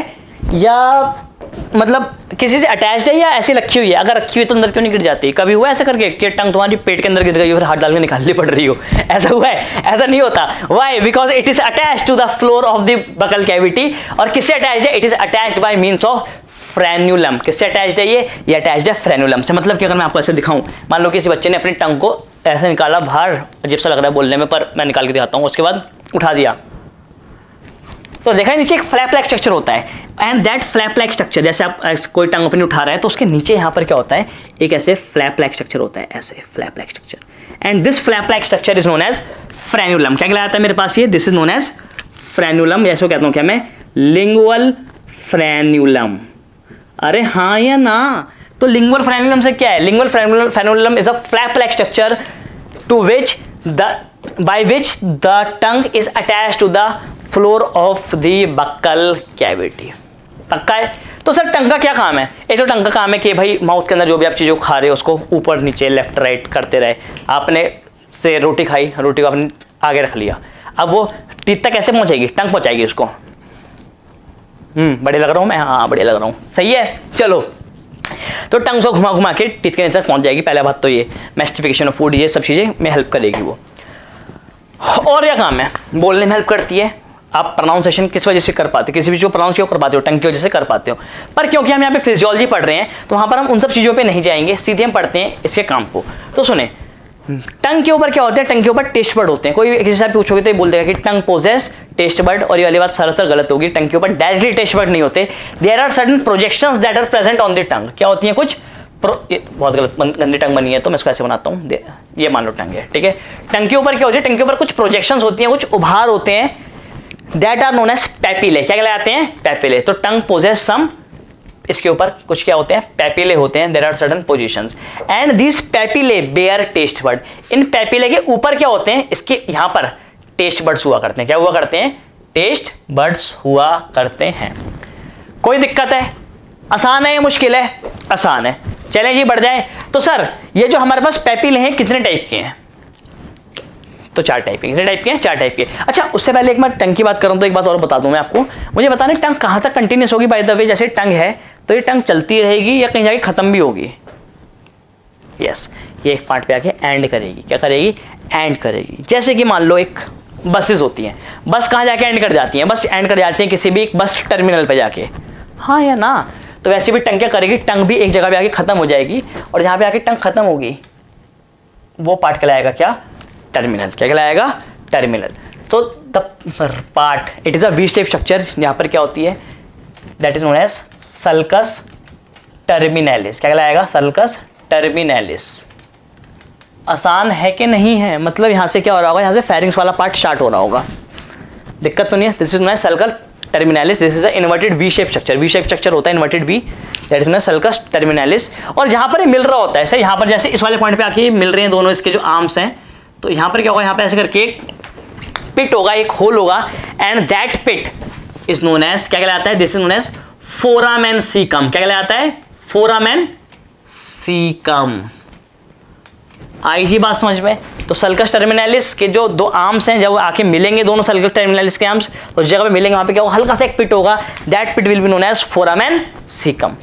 या मतलब किसी से अटैच्ड है, या ऐसी रखी हुई है? अगर रखी हुई तो अंदर क्यों नहीं गिर जाती? कभी हुआ ऐसा करके कि टंग तुम्हारी पेट के अंदर गिर गई और हाथ डाल के निकालनी पड़ रही हो? ऐसा हुआ है? ऐसा नहीं होता। Why? Because it is attached to the floor of the buccal cavity. और किससे अटैच्ड है? It is attached by means of frenulum. किससे अटैच्ड है ये अटैच्ड है फ्रेन्यूलम से। मतलब कि अगर मैं आपको ऐसे दिखाऊं, मान लो किसी बच्चे ने अपनी टंग को ऐसे निकाला बाहर, अजीब सा लग रहा है बोलने में पर मैं निकाल के दिखाता हूं, उसके बाद उठा दिया, तो देखा नीचे एक फ्लैप लाइक स्ट्रक्चर होता है, and that flap like structure, जैसे आप कोई टंग अपनी उठा रहा है तो उसके नीचे यहाँ पर क्या होता है, एक ऐसे फ्लैप लाइक स्ट्रक्चर होता है, ऐसे flap like structure, and this flap like structure is known as frenulum. क्या कहलाता है मेरे पास ये? This is known as frenulum, ऐसे कहता हूँ क्या मैं? Lingual frenulum. अरे हाँ या ना? तो लिंगुअल फ्रेन्यूलम से क्या है? Lingual frenulum is a flap like structure to which by which the tongue is attached to the floor of the buccal cavity। पक्का है? तो सर टंग का क्या काम है? एक तो टंग का काम है कि भाई माउथ के अंदर जो भी आप चीज़ों खा रहे हो उसको ऊपर नीचे लेफ्ट राइट करते रहे। आपने से रोटी खाई, रोटी को आपने आगे रख लिया, अब वो टीथ तक कैसे पहुंचेगी? टंग पहुंचाएगी उसको। बढ़िया लग रहा हूँ मैं? हाँ बढ़िया लग रहा हूँ, सही है। चलो तो टंग से घुमा घुमा के टीथ के नीचे पहुंच जाएगी। पहला बात तो ये मैस्टिफिकेशन ऑफ फूड, ये सब चीज़ें में हेल्प करेगी वो। और क्या काम है? बोलने में हेल्प करती है। आप प्रोनाउंसिएशन किस वजह से कर पाते हो? किसी भी चीज़ को प्रोनाउंस क्यों कर पाते हो? टंग की वजह से कर पाते हो। पर क्योंकि हम यहाँ पे फिजियोलॉजी पढ़ रहे हैं तो वहाँ पर हम उन सब चीज़ों पे नहीं जाएंगे, सीधे हम पढ़ते हैं इसके काम को। तो सुने, टंग के ऊपर क्या होता है? टंग के ऊपर टेस्ट बर्ड होते हैं। कोई किसी से पूछोगे तो ये बोल देगा कि टंग पोजेस टेस्ट बर्ड, और ये वाली बात सरसर गलत होगी। टंग के ऊपर डायरेक्टली टेस्ट बर्ड नहीं होते। There are certain projections that are present on the tongue. क्या होती है? कुछ बहुत गलत गंदी टंग बनी है तो मैं इसको ऐसे बनाता हूँ, ये मान लो टंग है, ठीक है। टंग के ऊपर क्या होती है? टंग के ऊपर कुछ प्रोजेक्शंस होती हैं, कुछ उभार होते हैं, that are known as papillae. क्या कहलाते हैं? पैपिले। तो टंग पोजेस सम, इसके ऊपर कुछ क्या होते हैं? पैपिले होते हैं। There are certain positions and this papillae bear taste bird. इन पैपिले के ऊपर क्या होते हैं? इसके यहाँ पर टेस्ट बर्ड्स हुआ करते हैं। क्या हुआ करते हैं? टेस्ट बर्ड्स हुआ करते हैं। कोई दिक्कत है? आसान है या मुश्किल है? आसान है। चलें जी बढ़ जाए। तो सर ये जो हमारे पास पैपिले हैं कितने टाइप के हैं? तो 4 टाइप के। कितने टाइप के हैं? 4 टाइप के। अच्छा उससे पहले एक बार टंग की बात करूं तो एक बात और बता दूं मैं आपको। मुझे बताना टंग कहां तक कंटिन्यूस होगी? बाय द वे जैसे टंग है तो ये टंग चलती रहेगी या कहीं जाके खत्म भी होगी? यस, ये एक पार्ट पे आके एंड करेगी। क्या करेगी? एंड करेगी। जैसे कि मान लो एक बसेस होती हैं, बस कहां जाके एंड कर जाती हैं? बस एंड कर जाती हैं किसी भी एक बस टर्मिनल पे जाके, हाँ या ना? तो वैसे भी टंग क्या करेगी? टंग भी एक जगह पे आके खत्म हो जाएगी, और जहां पे आके टंग खत्म होगी वो पार्ट कहलाएगा क्या? टर्मिनल। क्या कहलाएगा? टर्मिनल। तो the part it is a V shape structure. यहां पर क्या होती है? That is known as sulcus terminalis. क्या कहलाएगा? Sulcus terminalis. आसान है कि नहीं है? मतलब यहां से क्या हो रहा होगा? यहां से फेरिंग्स वाला पार्ट स्टार्ट हो रहा होगा, दिक्कत तो नहीं है। This is known as sulcus terminalis. This is a inverted V shape structure. V shape structure होता है inverted V, that is known as sulcus terminalis. और जहां पर ये मिल रहा होता है, ऐसे यहां पर जैसे इस वाले पॉइंट पे आके मिल रहे हैं दोनों इसके जो आर्म्स हैं, तो यहां पर क्या होगा? यहां पे ऐसे करके एक पिट होगा, एक होल होगा, and that pit is known as, क्या कहलाता है? This is known as foramen caecum. क्या कहलाता है? Foramen caecum. आई ही बात समझ में? तो सल्कस टर्मिनलिस के जो 2 आर्म्स हैं, जब आके मिलेंगे दोनों सल्कस टर्मिनलिस के आर्म्स, तो उस जगह पे मिलेंगे, वहां पे क्या होगा? हल्का सा एक पिट होगा, that pit will be known as foramen caecum.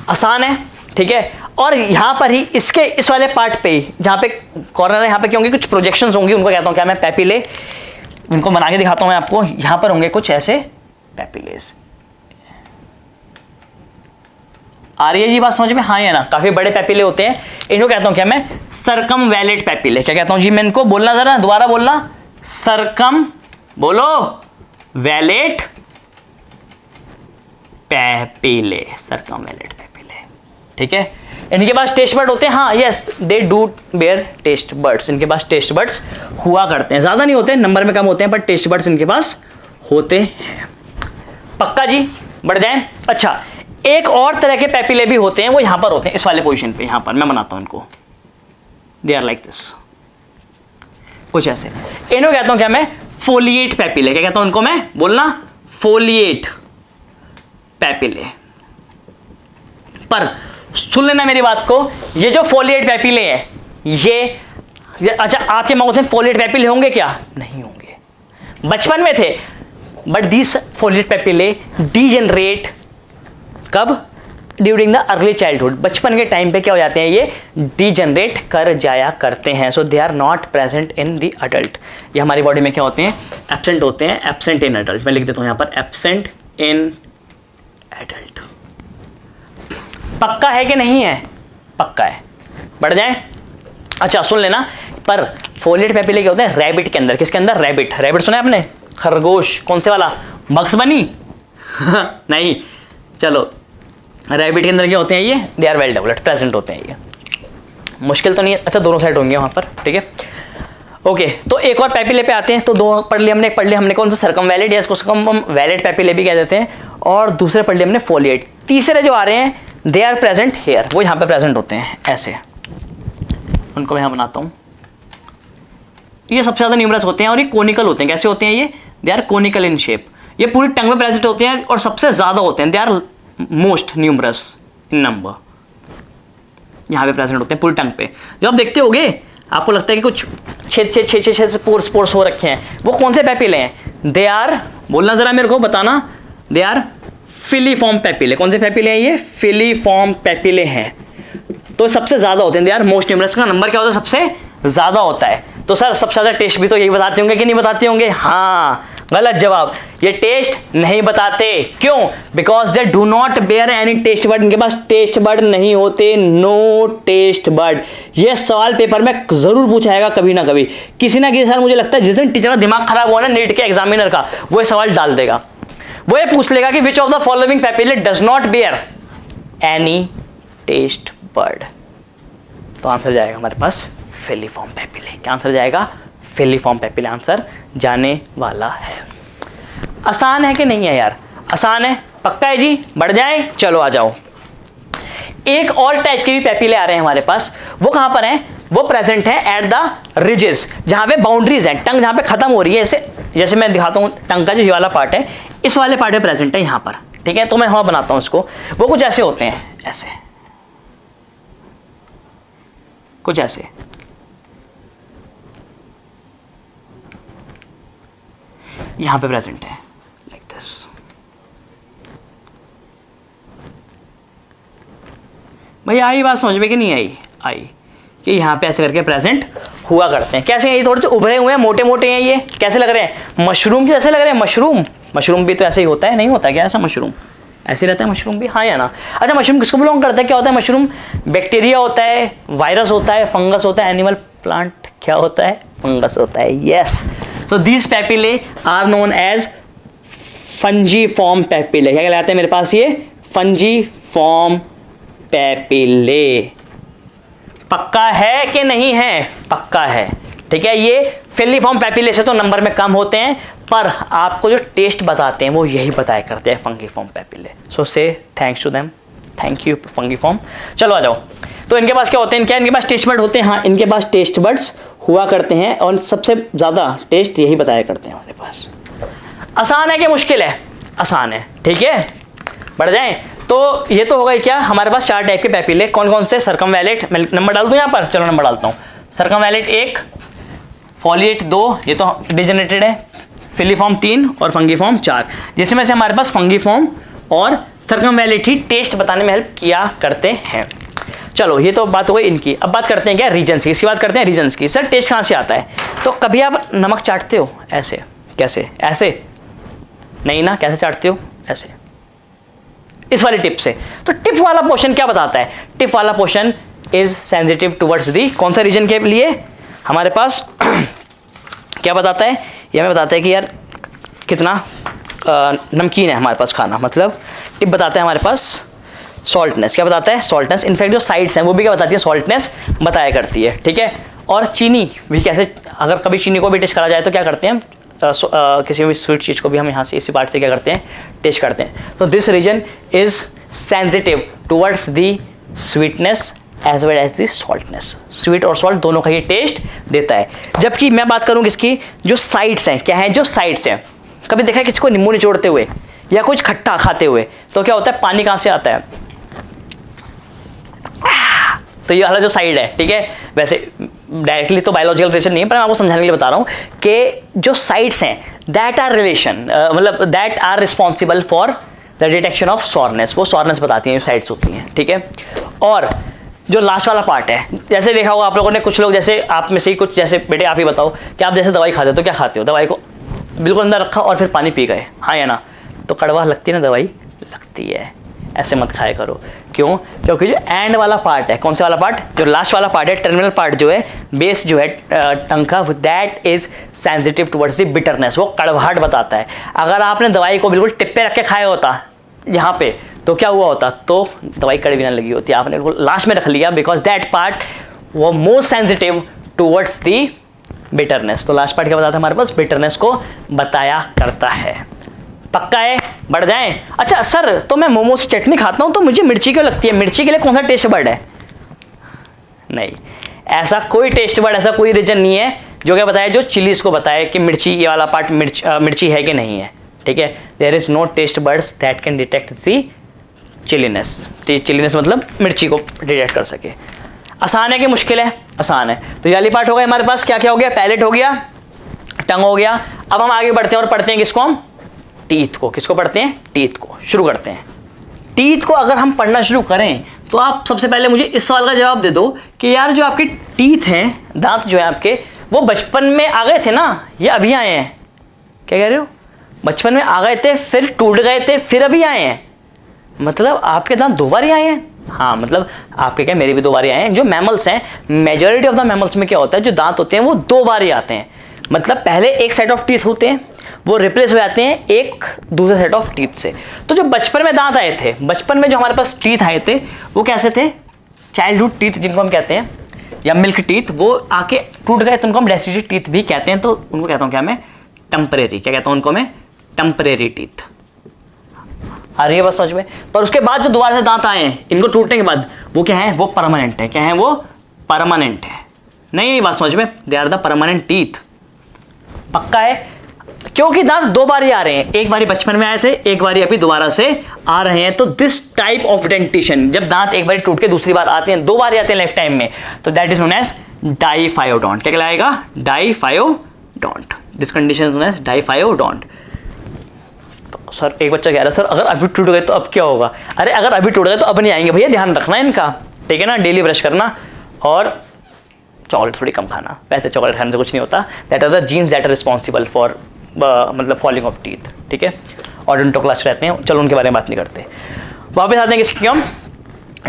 आसान है, ठीक है। और यहां पर ही इसके इस वाले पार्ट पे ही जहां पे कॉर्नर है, यहां पे क्या होंगे? कुछ प्रोजेक्शंस होंगी, उनको कहता हूं क्या मैं? पैपिले। उनको बना के दिखाता हूं मैं आपको। यहां पर होंगे कुछ ऐसे पैपिलेस। आ रही है जी बात समझ में? हाँ या ना? काफी बड़े पैपिले होते हैं, इनको कहता हूं क्या मैं? सर्कमवैलेट पैपिले। क्या कहता हूं जी मैं इनको? बोलना जरा, दोबारा बोलना। सर्कम, बोलो, वैलेट पैपिले। सर्कमवैलेट पैपिले, ठीक है। इनके पास टेस्ट बर्ड होते हैं, हाँ yes, they do bear taste birds. इनके पास टेस्ट बर्ड्स हुआ करते हैं, ज्यादा नहीं होते, नंबर में कम होते हैं, पर टेस्ट बर्ड्स इनके पास होते हैं। पक्का जी? बढ़ जाए। अच्छा एक और तरह के पैपिले भी होते हैं, वो यहां पर होते हैं, इस वाले पोजीशन पे। यहां पर मैं बनाता हूं इनको, दे आर लाइक दिस। कुछ ऐसे। इनको कहता हूं क्या मैं, फोलिएट पैपिले। क्या कहता हूं उनको मैं, बोलना, फोलिएट पैपिले। पर सुन लेना मेरी बात को, ये जो फोलिएट पैपिले है ये अच्छा आपके माउथ में फोलिएट पैपिले होंगे क्या, नहीं होंगे, बचपन में थे, but this folate papillae degenerate कब, ड्यूरिंग द अर्ली चाइल्डहुड, बचपन के टाइम पे क्या हो जाते हैं, ये डीजेनरेट कर जाया करते हैं। So they are not present in the adult. ये हमारी बॉडी में क्या होते हैं, एब्सेंट होते हैं, एब्सेंट इन अडल्ट। मैं लिख देता हूं यहां पर, एब्सेंट इन एडल्ट। पक्का है कि नहीं है, पक्का है, बढ़ जाए। अच्छा सुन लेना, पर फोलिएट पैपिले क्या होते हैं, रैबिट के अंदर। किसके अंदर, रैबिट। रैबिट सुना है आपने, खरगोश, कौन से वाला, बक्स बनी नहीं, चलो रैबिट के अंदर क्या होते हैं ये, they are well developed, present होते हैं ये, मुश्किल तो नहीं है। अच्छा दोनों साइड होंगे वहां पर, ठीक है, ओके। तो एक और पैपिले पे आते हैं, तो दो पढ़ लिए हमने, हमने कौन सा, सर्कमवैलिड, या इसको हम वैलिड पैपिले भी कह देते हैं, और दूसरे पढ़ लिए हमने फोलिएट। तीसरे जो आ रहे हैं, दे आर प्रेजेंट हेयर, वो यहाँ पे प्रेजेंट होते हैं ऐसे, उनको मैं यहाँ बनाता हूँ। ये सबसे ज्यादा न्यूमरस होते हैं और ये कोनिकल होते हैं। कैसे होते हैं ये, they are conical in shape. ये पूरी टंग में प्रेजेंट होते हैं और सबसे ज्यादा होते हैं, they are most numerous in number, यहाँ पे प्रेजेंट होते हैं पूरी टंग पे। जब आप देखते होगे आपको लगता है कि कुछ छेद पोर्स हो रखे हैं, वो कौन से पैपिले हैं, दे आर, बोलना जरा मेरे को, बताना, दे आर फिलीफॉर्म पैपिले। कौन से पैपिले हैं ये, फिलीफॉर्म पैपिले हैं। तो सबसे ज्यादा होते हैं, दे आर मोस्ट न्यूमरस। का नंबर क्या होता है, सबसे ज्यादा होता है। तो सर सबसे ज्यादा टेस्ट भी तो यही बताते होंगे कि नहीं बताते होंगे, हाँ गलत जवाब, ये टेस्ट नहीं बताते। क्यों, because they do not bear any taste bird, इनके पास टेस्ट बर्ड नहीं होते, नो टेस्ट बर्ड। ये सवाल पेपर में जरूर पूछा जाएगा कभी ना कभी, किसी ना किसी साल। मुझे लगता है जिस दिन टीचर का दिमाग खराब हुआ ना नीट के एग्जामिनर का, वो ये सवाल डाल देगा, वो ये पूछ लेगा कि which of the following papillae does not bear any taste bird. तो आंसर जाएगा हमारे पास फिलीफॉर्म पैपिले। क्या आंसर जाएगा, फिलीफॉर्म पैपिले आंसर जाने वाला है। आसान है कि नहीं है यार, आसान है, पक्का है जी, बढ़ जाए, चलो आ जाओ। एक और टाइप के भी पैपिले आ रहे हैं हमारे पास, वो कहां पर हैं, वो प्रेजेंट है एट द रिजेस, जहां पे बाउंड्रीज है, टंग जहां पे खत्म हो रही है, जैसे मैं दिखाता हूं, टंग का जो ये वाला पार्ट है, इस वाले पार्ट में प्रेजेंट है यहां पर, ठीक है। तो मैं वहां बनाता हूं इसको, वो कुछ ऐसे होते हैं, ऐसे कुछ ऐसे, यहां पे प्रेजेंट है, लाइक दिस। भैया आई बात समझ में कि नहीं आई, आई कि यहां पे ऐसे करके प्रेजेंट हुआ करते हैं। कैसे, ये थोड़े से उभरे हुए हैं, मोटे मोटे हैं, ये कैसे लग रहे हैं, मशरूम के जैसे लग रहे हैं। मशरूम भी तो ऐसे ही होता है, नहीं होता क्या ऐसा, मशरूम ऐसे रहता है, मशरूम भी, हाँ या ना। अच्छा मशरूम किसको बिलोंग करता है, क्या होता है मशरूम, बैक्टीरिया होता है, वायरस होता है, फंगस होता है, एनिमल, प्लांट, क्या होता है, फंगस होता है, yes. So these papillae are known as fungiform papillae। क्या कहलाते हैं मेरे पास ये, fungiform papillae। पक्का है कि नहीं है, पक्का है, ठीक है। ये फिलीफॉर्म पैपिले से तो नंबर में कम होते हैं, पर आपको जो टेस्ट बताते हैं वो यही बताया करते हैं, फंगीफॉर्म पैपिले। सो से thanks to them, thank you fungiform. चलो आ जाओ। तो इनके पास क्या होते हैं, क्या इनके पास टेस्ट बर्ड होते हैं, हाँ इनके पास टेस्ट बर्ड्स हुआ करते हैं, और सबसे ज्यादा टेस्ट यही बताया करते हैं हमारे पास। आसान है कि मुश्किल है, आसान है, ठीक है, बढ़ जाएं। तो ये तो हो गई क्या, हमारे पास 4 टाइप के पैपिले, कौन कौन से, सर्कमवैलेट, मैं नंबर डाल दूं यहाँ पर, चलो नंबर डालता हूँ। सर्कमवैलेट 1, फोलिएट 2, ये तो डिजेनरेटेड है, फिलीफॉर्म 3 और फंगीफॉर्म 4, जिसमें से हमारे पास फंगीफॉर्म और सर्कमवैलेट ही टेस्ट बताने में हेल्प किया करते हैं। चलो ये तो बात हो गई इनकी। अब बात करते हैं क्या, रीजन्स की। इसकी बात करते हैं रीजन्स की। सर टेस्ट कहाँ से आता है, तो कभी आप नमक चाटते हो ऐसे, कैसे, ऐसे नहीं ना, कैसे चाटते हो, ऐसे, इस वाली टिप से। तो टिप वाला पोर्शन क्या बताता है, टिप वाला पोर्शन इज सेंसिटिव टुवर्ड्स दी, कौन सा रीजन के लिए, हमारे पास क्या बताता है, ये हमें बताता है कि यार कितना नमकीन है हमारे पास खाना, मतलब टिप बताता है हमारे पास सॉल्टनेस। क्या बताता है, सॉल्टनेस। इनफैक्ट जो साइड्स हैं वो भी क्या बताती है, सॉल्टनेस बताया करती है, ठीक है। और चीनी भी कैसे, अगर कभी चीनी को भी टेस्ट करा जाए तो क्या करते हैं, किसी भी स्वीट चीज़ को भी हम यहाँ से इसी पार्ट से क्या करते हैं, टेस्ट करते हैं। तो this region is sensitive towards the sweetness as well as the saltness. Sweet और सॉल्ट दोनों का ये टेस्ट देता है। जबकि मैं बात करूँ किसकी, जो साइड्स हैं, क्या है जो साइड्स हैं, कभी देखा है किसी को नींबू निचोड़ते हुए या कुछ खट्टा खाते हुए, तो क्या होता है, पानी कहाँ से आता है, तो ये वाला जो साइड है, ठीक है। वैसे डायरेक्टली तो बायोलॉजिकल रिलेशन नहीं है, पर मैं आपको समझाने के लिए बता रहा हूँ कि जो साइड्स हैं दैट आर रिलेशन, मतलब that are responsible for the detection of sourness, वो सॉरनेस बताती हैं, जो साइड्स होती हैं, ठीक है। और जो लास्ट वाला पार्ट है, जैसे देखा होगा आप लोगों ने, कुछ लोग जैसे आप में से ही कुछ, जैसे बेटे आप ही बताओ कि आप जैसे दवाई खाते हो तो क्या खाते हो, दवाई को बिल्कुल अंदर रखा और फिर पानी पी गए, हाँ या ना, तो कड़वा लगती है ना दवाई, लगती है। ऐसे मत खाया करो। क्यों? क्योंकि जो एंड वाला पार्ट है, कौन सा वाला पार्ट, जो लास्ट वाला पार्ट है, टर्मिनल पार्ट जो है, बेस जो है टंग का, that is sensitive towards the bitterness, वो कड़वाहट बताता है। अगर आपने दवाई को बिल्कुल टिप्पे रख के खाया होता यहाँ पे, तो क्या हुआ होता, तो दवाई कड़वी ना लगी होती। आपने बिल्कुल लास्ट में रख लिया बिकॉज दैट पार्ट वो most sensitive towards the bitterness. तो लास्ट पार्ट क्या बताता है हमारे पास, बिटरनेस को बताया करता है। पक्का है? बढ़ जाएं। अच्छा सर, तो मैं मोमो से चटनी खाता हूं तो मुझे मिर्ची क्यों लगती है, मिर्ची के लिए कौन सा टेस्ट बर्ड है? नहीं, ऐसा कोई टेस्ट बर्ड, ऐसा कोई रीजन नहीं है जो क्या बताया, जो चिलीज को बताए कि मिर्ची, ये वाला पार्ट मिर्ची है कि नहीं है, ठीक है। There is no taste birds that can detect the chilliness. Chilliness मतलब मिर्ची को डिटेक्ट कर सके। आसान है कि मुश्किल है? आसान है। तो ये वाली पार्ट हो गया हमारे पास, क्या क्या हो गया, पैलेट हो गया, टंग हो गया। अब हम आगे बढ़ते हैं और पढ़ते हैं किसको, हम टीथ को। किसको पढ़ते हैं? टीथ को। शुरू करते हैं। टीथ को अगर हम पढ़ना शुरू करें तो आप सबसे पहले मुझे इस सवाल का जवाब दे दो कि यार जो आपके टीथ हैं, दांत जो है आपके, वो बचपन में आ गए थे ना, ये अभी आए हैं? क्या कह रहे हो? बचपन में आ गए थे, फिर टूट गए थे, फिर अभी आए हैं? मतलब आपके दांत दो बार ही आए हैं? हाँ, मतलब आपके क्या, मेरे भी दो बार ही आए हैं। जो मैमल्स हैं, मेजॉरिटी ऑफ द मैमल्स में क्या होता है, जो दांत होते हैं वो दो बार ही आते हैं। मतलब पहले एक सेट ऑफ टीथ होते हैं, वो रिप्लेस हो जाते हैं एक दूसरे सेट ऑफ टीथ से। तो जो बचपन में दांत आए थे, बचपन में जो हमारे पास टीथ आए थे, वो कैसे थे? चाइल्डहुड टीथ जिनको हम कहते हैं, या मिल्क टीथ, वो आके टूट गए तो उनको हम डेसिडी टीथ भी कहते हैं। तो उनको कहता हूँ क्या मैं, टेम्परेरी। क्या कहता हूँ उनको मैं? Temporary teeth. आ रही है बस समझ में? पर उसके बाद जो दोबारा से दांत आए हैं, इनको टूटने के बाद, वो क्या है, वो परमानेंट है। क्या है वो? परमानेंट है। नहीं बात समझ में? They are the permanent teeth. पक्का है? क्योंकि दांत दो बार ही आ रहे हैं, एक बारी बचपन में आए थे, एक बारी अभी दोबारा से आ रहे हैं। तो दिस टाइप ऑफ डेंटिशन, जब दांत एक बारी टूट के दूसरी बार आते हैं, दो बार आते हैं लाइफ टाइम में, तो that is known as diphyodont. क्या कहलाएगा? Diphyodont. This condition is known as diphyodont. Sir एक बच्चा कह रहा है, सर अगर अभी टूट गए तो अब क्या होगा? अरे अगर अभी टूट गए तो अब नहीं आएंगे भैया, ध्यान रखना है इनका, ठीक है ना। डेली ब्रश करना और चॉकलेट थोड़ी कम खाना। वैसे चॉकलेट खाने से कुछ नहीं होता। That are the genes that are responsible for मतलब फॉलिंग ऑफ टीथ, ठीक है। ऑडोंटोक्लास्ट रहते हैं, चलो उनके बारे में बात नहीं करते। वापस आते हैं किसके, हम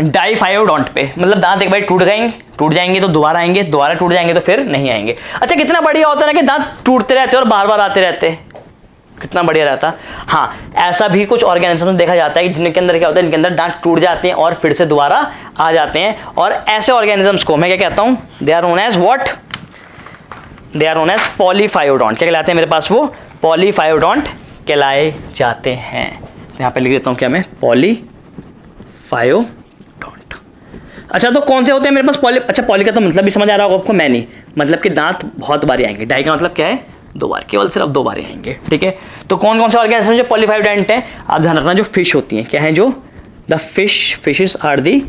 डाइफायोडोंट पे। मतलब दांत एक बार टूट जाएंगे तो दोबारा आएंगे, दोबारा टूट जाएंगे तो फिर नहीं आएंगे। अच्छा, कितना बढ़िया होता है ना कि दांत टूटते रहते और बार बार आते रहते, कितना बढ़िया रहता। हाँ, ऐसा भी कुछ ऑर्गेनिज्म देखा जाता है कि जिनके अंदर क्या होता है, इनके अंदर दांत टूट जाते हैं और फिर से दोबारा आ जाते हैं। और ऐसे ऑर्गेनिजम्स को मैं क्या कहता हूँ, they are known as what, they are known as polyphyodont. क्या कहलाते हैं मेरे पास? वो पॉलीफायोडोंट कहलाए जाते हैं। तो यहाँ पे लिख देता हूँ क्या मैं, पॉलीफायोडोंट। अच्छा, तो कौन से होते हैं मेरे पास पॉली? अच्छा, पॉली का तो मतलब भी समझ आ रहा होगा आपको, मैं नहीं, मतलब कि दांत बहुत बार आएंगे। डाई का मतलब क्या है? दो बार, केवल सिर्फ दो बार आएंगे, ठीक है। तो कौन कौन से ऑर्गेनिज्म जो पॉलीफायोडोंट हैं, आप ध्यान रखना। जो फिश होती हैं, क्या है, जो द फिशेस आर दी